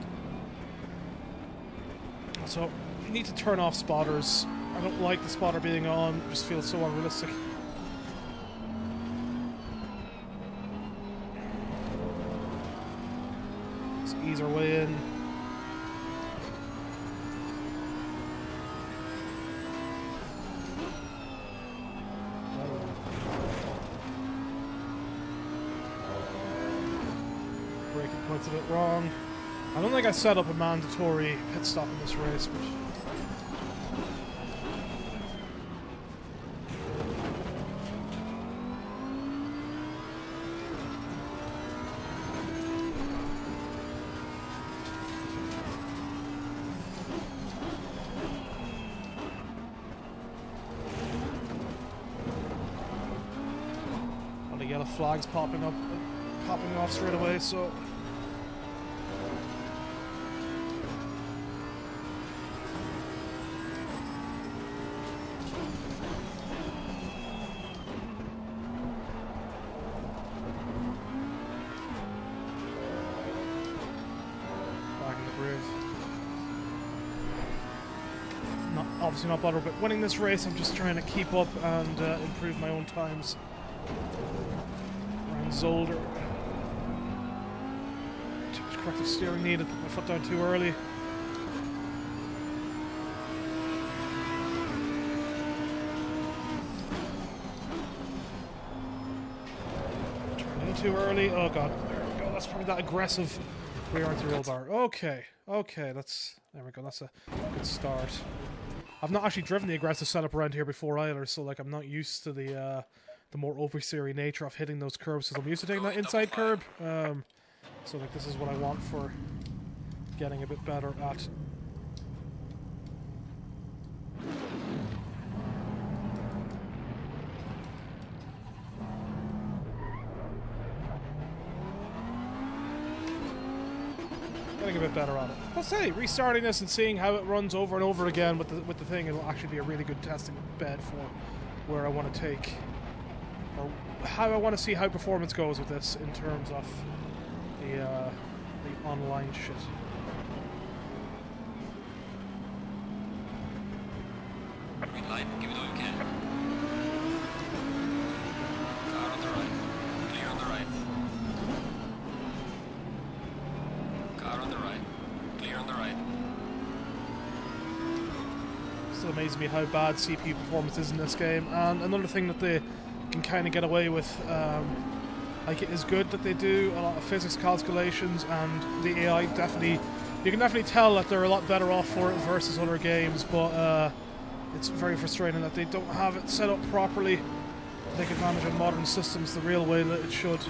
So, you need to turn off spotters. I don't like the spotter being on, it just feels so unrealistic. Let's ease our way in. Braking point's a bit wrong. I don't think I set up a mandatory pit stop in this race, but all the yellow flags popping off straight away, so obviously not bothered with winning this race. I'm just trying to keep up and improve my own times. Around Zolder. Too much corrective steering needed. Put my foot down too early. Turned in too early. Oh god, there we go. That's probably that aggressive rear into roll bar. Okay, there we go. That's a good start. I've not actually driven the aggressive setup around here before either, so like I'm not used to the more oversteery nature of hitting those curbs, because I'm used to taking that inside curb. So like this is what I want for getting a bit better at. Getting a bit better at it. I'll say, restarting this and seeing how it runs over and over again with the thing, it'll actually be a really good testing bed for where I want to take, or how I want to see how performance goes with this in terms of the online shit. Green light, give it all you can. Car on the right, clear on the right. Car on the right, clear on the right. Still amazes me how bad CPU performance is in this game. And another thing that they can kind of get away with, like it is good that they do a lot of physics calculations, and the AI definitely, you can definitely tell that they're a lot better off for it versus other games, but it's very frustrating that they don't have it set up properly to take advantage of modern systems the real way that it should.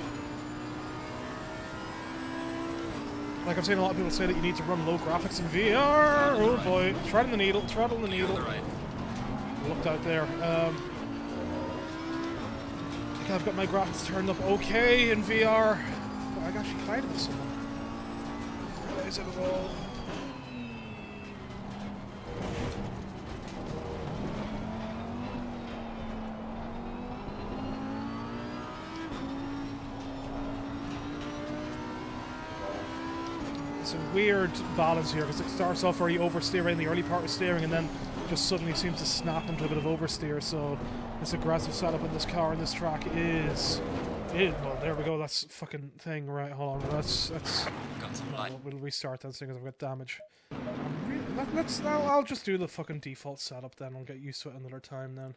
Like I've seen a lot of people say that you need to run low graphics in VR. Oh boy, treading the needle, treading the needle. Looked out there. I think I've got my graphics turned up okay in VR. But I actually collided with someone. Where is it at all? It's a weird balance here because it starts off very oversteering in the early part of steering and then just suddenly seems to snap into a bit of oversteer. So this aggressive setup in this car and this track is well, there we go. That's fucking thing. Right, hold on. That's Got some light. we'll restart that thing because I've got damage. I'll just do the fucking default setup then. I'll get used to it another time then.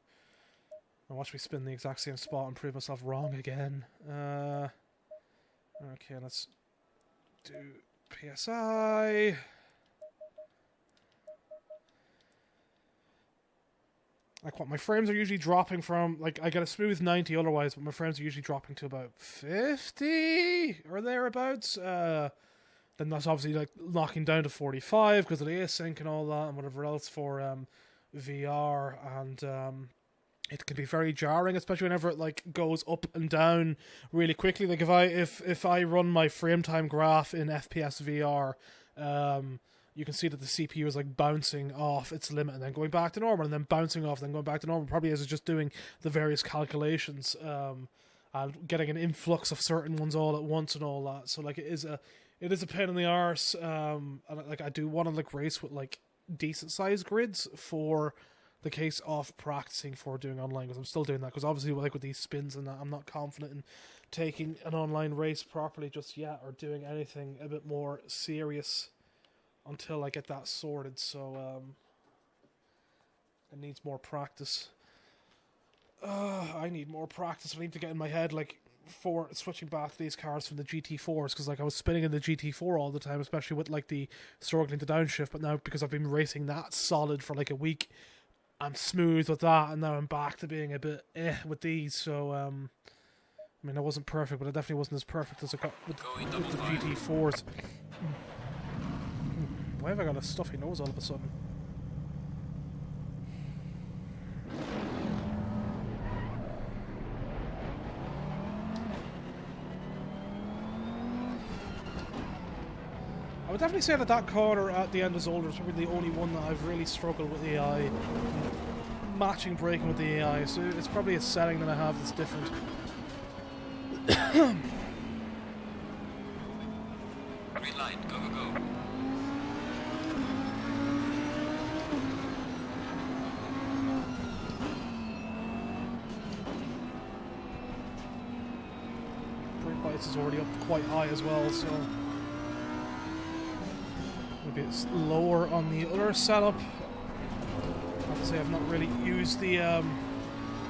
And watch me spin the exact same spot and prove myself wrong again. Okay, let's do PSI. like what my frames are usually dropping from, like I get a smooth 90 otherwise, but my frames are usually dropping to about 50 or thereabouts. Then that's obviously like knocking down to 45 because of the async and all that and whatever else for VR, and it can be very jarring, especially whenever it like goes up and down really quickly. Like if I run my frame time graph in FPS VR, you can see that the CPU is like bouncing off its limit and then going back to normal and then bouncing off and then going back to normal. Probably as it's just doing the various calculations and getting an influx of certain ones all at once and all that. So like it is a pain in the arse. And like I do want to like race with like decent sized grids for the case of practicing for doing online, because I'm still doing that because obviously like with these spins and that, I'm not confident in taking an online race properly just yet or doing anything a bit more serious until I get that sorted. So it needs more practice. I need more practice. I need to get in my head like for switching back to these cars from the GT4s, because like I was spinning in the GT4 all the time, especially with like the struggling to downshift, but now because I've been racing that solid for like a week, I'm smooth with that, and now I'm back to being a bit with these. So I mean, I wasn't perfect, but it definitely wasn't as perfect as I got with the GT4s. Why have I got a stuffy nose all of a sudden? I would definitely say that that corner at the end of Zolder is probably the only one that I've really struggled with AI, matching braking with the AI, so it's probably a setting that I have that's different. Green light, go, go, go. Brake bites is already up quite high as well, so maybe it's lower on the other setup. I have to say I've not really used the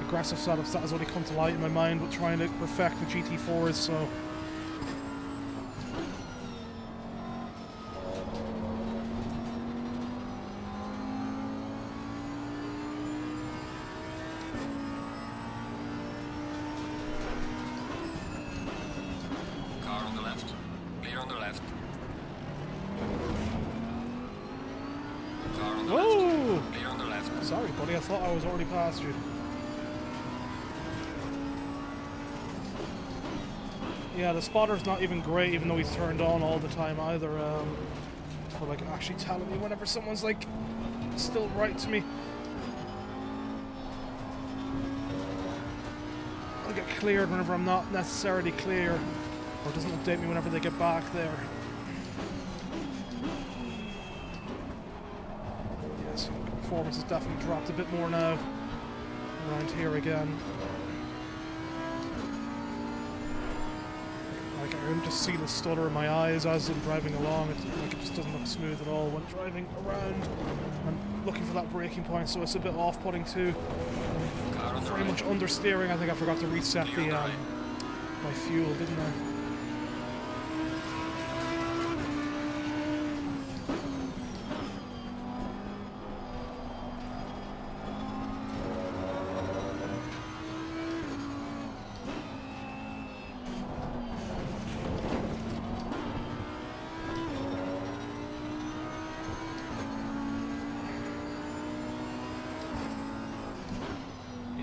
aggressive setups. That has only come to light in my mind with trying to perfect the GT4s, so Car on the left. Clear on the left. Car on the whoa! left. Clear on the left. Sorry, buddy, I thought I was already past you. Yeah, the spotter's not even great, even though he's turned on all the time either. For like actually telling me whenever someone's like still right to me. I'll get cleared whenever I'm not necessarily clear, or it doesn't update me whenever they get back there. Yes, performance has definitely dropped a bit more now around here again. Like I can just see the stutter in my eyes as I'm driving along. It just doesn't look smooth at all when driving around and looking for that braking point, so it's a bit off-putting too. Car on the Very right. much understeering. I think I forgot to reset Clear the on the right. my fuel, didn't I?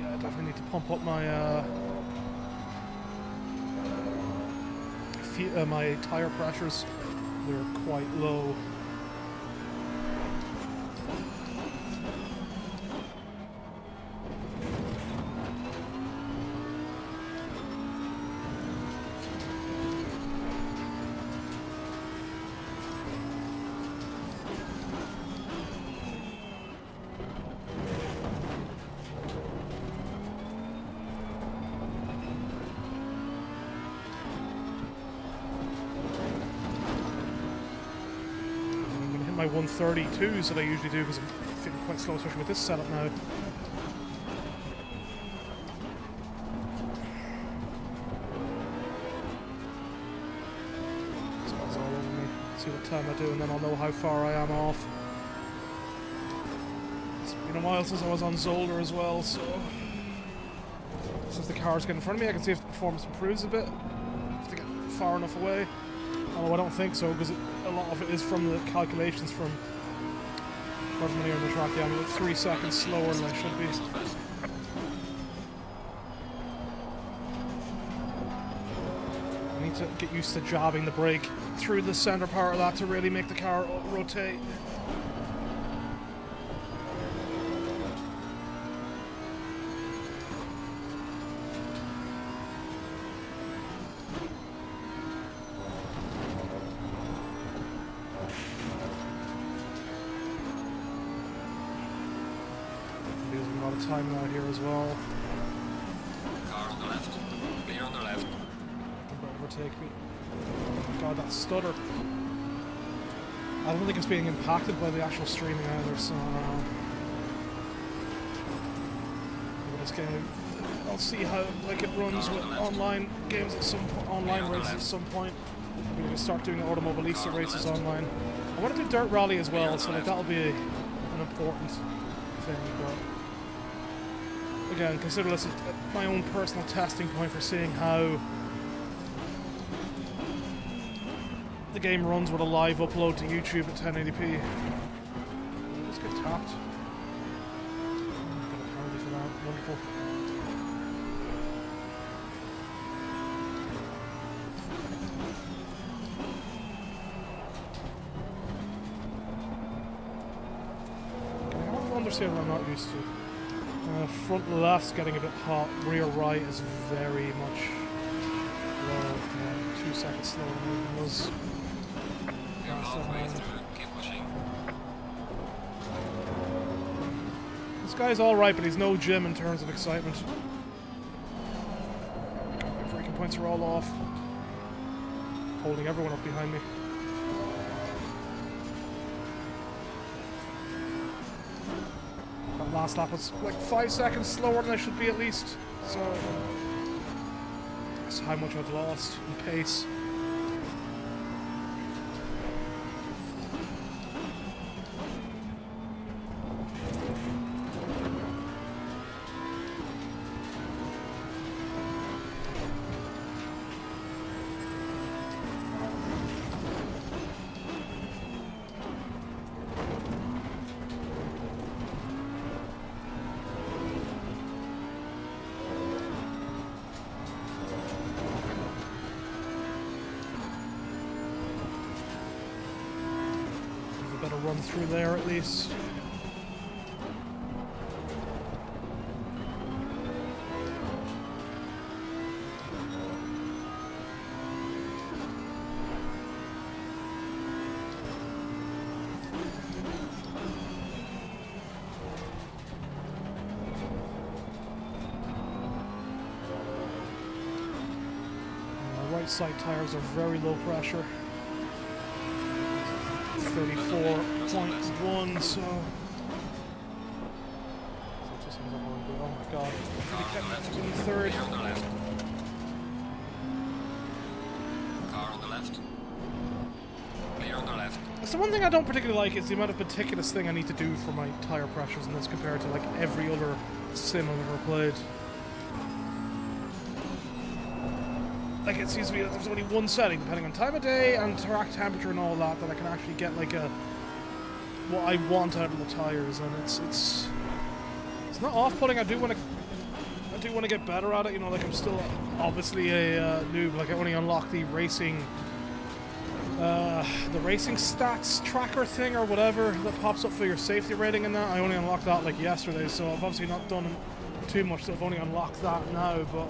I definitely need to pump up my my tire pressures. They're quite low. My 132s that I usually do because I'm feeling quite slow, especially with this setup now. Smells all over me. See what time I do, and then I'll know how far I am off. You know while since I was on Zolder as well, so since the cars get in front of me, I can see if the performance improves a bit. If they get far enough away. Although I don't think so, because a lot of it is from the calculations from however many are on the track. Yeah, I'm 3 seconds slower than I should be. I need to get used to jabbing the brake through the center part of that to really make the car rotate. Losing a lot of time out here as well. Car on the left. Clear on the left. Don't overtake me. God, that stutter. I don't think it's being impacted by the actual streaming either, so this game, I'll see how like it runs with online games at some online races at some point. We're going to start doing Automobilista races online. I want to do Dirt Rally as well, so like that'll be an important thing. But again, consider this my own personal testing point for seeing how the game runs with a live upload to YouTube at 1080p. Let's get tapped. Got a penalty for that. Wonderful. Okay, I have understeer that I'm not used to. Front left's getting a bit hot. Rear right is very much low. 2 seconds slower than it was. You're halfway through. Keep pushing. This guy's alright, but he's no Jim in terms of excitement. Braking points are all off. Holding everyone up behind me. That last lap was like 5 seconds slower than I should be at least. So that's how much I've lost in pace. Better run through there at least. My right side tires are very low pressure. 34.1, so oh my god, in third. Clear on the left. Car on the left. Clear on the left. So one thing I don't particularly like is the amount of meticulous thing I need to do for my tire pressures in this compared to like every other sim I've ever played. Like it seems to me that there's only one setting, depending on time of day and track temperature and all that, that I can actually get like what I want out of the tires, and it's not off-putting. I do want to get better at it. You know, like I'm still obviously a noob. Like I only unlocked the racing stats tracker thing or whatever that pops up for your safety rating and that. I only unlocked that like yesterday, so I've obviously not done too much. So I've only unlocked that now, but.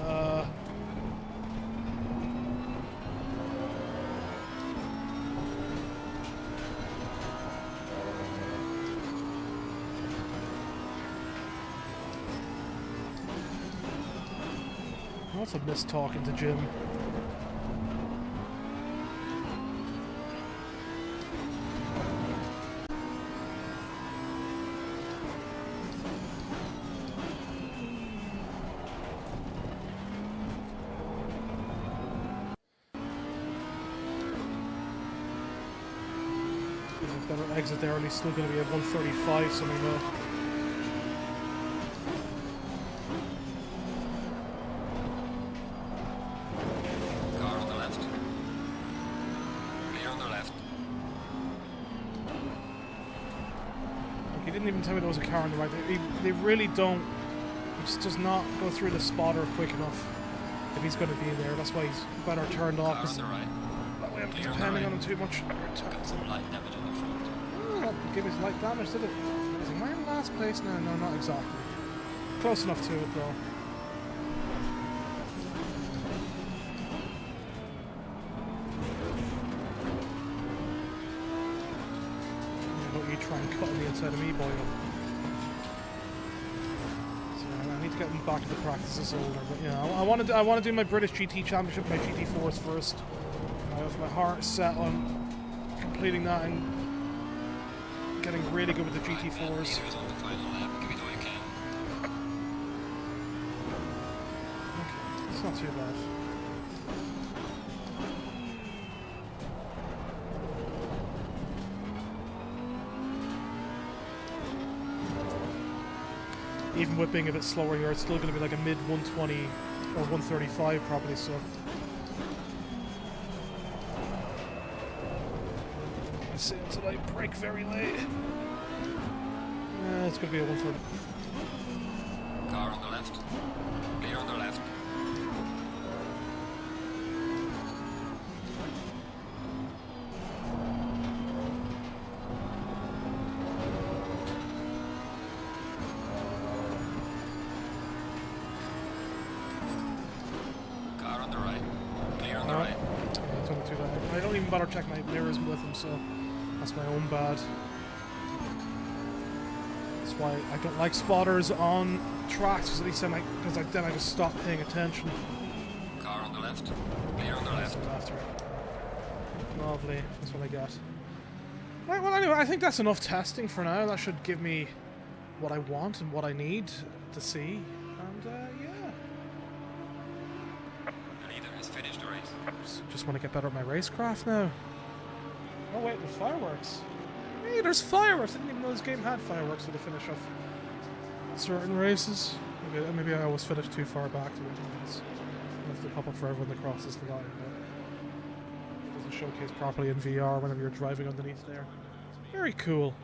I also miss talking to Jim. Better exit there, and he's still going to be at 135 something though. didn't even tell me there was a car on the right. They really don't. He just does not go through the spotter quick enough if he's going to be there. That's why he's better turned off. Car on the right. That way I'm Clear on the depending right. on him too much. Got some light damage on the front. Oh, that gave me light damage, did it? Am I in last place now? No, not exactly. Close enough to it, though. Don't you try and cut on the inside of me, boy. So I need to get back into practices older, but yeah, I want to do my British GT Championship, my GT4s first. I have my heart set on completing that and getting really good with the GT4s. Leaders on the final lap. Give it all you can. Okay, it's not too bad. Even with being a bit slower here, it's still going to be like a mid 120 or 135 probably, so. I see until I brake very late. It's going to be a 130. Car on the left. Clear on the left. Car on the right. Clear on the right. Yeah, don't do that. I don't even bother checking my mirrors with him, so that's my own bad. That's why I don't like spotters on tracks, because at least then I just stop paying attention. Car on the left. Clear on the left. After. Lovely, that's what I got. Right, well anyway, I think that's enough testing for now. That should give me what I want and what I need to see. And yeah. The leader has finished the race. Just want to get better at my racecraft now. Oh wait, there's fireworks. Hey, there's fireworks! I didn't even know this game had fireworks for the finish of certain races. Maybe I always finished too far back to it. It's have to pop up for everyone that crosses the line, but it doesn't showcase properly in VR whenever you're driving underneath there. Very cool.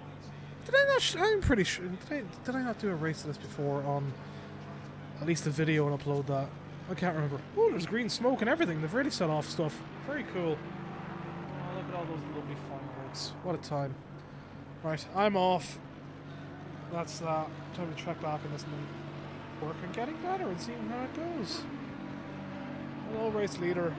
Did I not? I'm pretty sure. Did I not do a race of this before on at least a video and upload that? I can't remember. Oh, there's green smoke and everything. They've really set off stuff. Very cool. Oh, look at all those lovely fireworks. What a time. Right, I'm off. That's that. Time to check back on this thing. Working, getting better and seeing how it goes. Hello, race leader.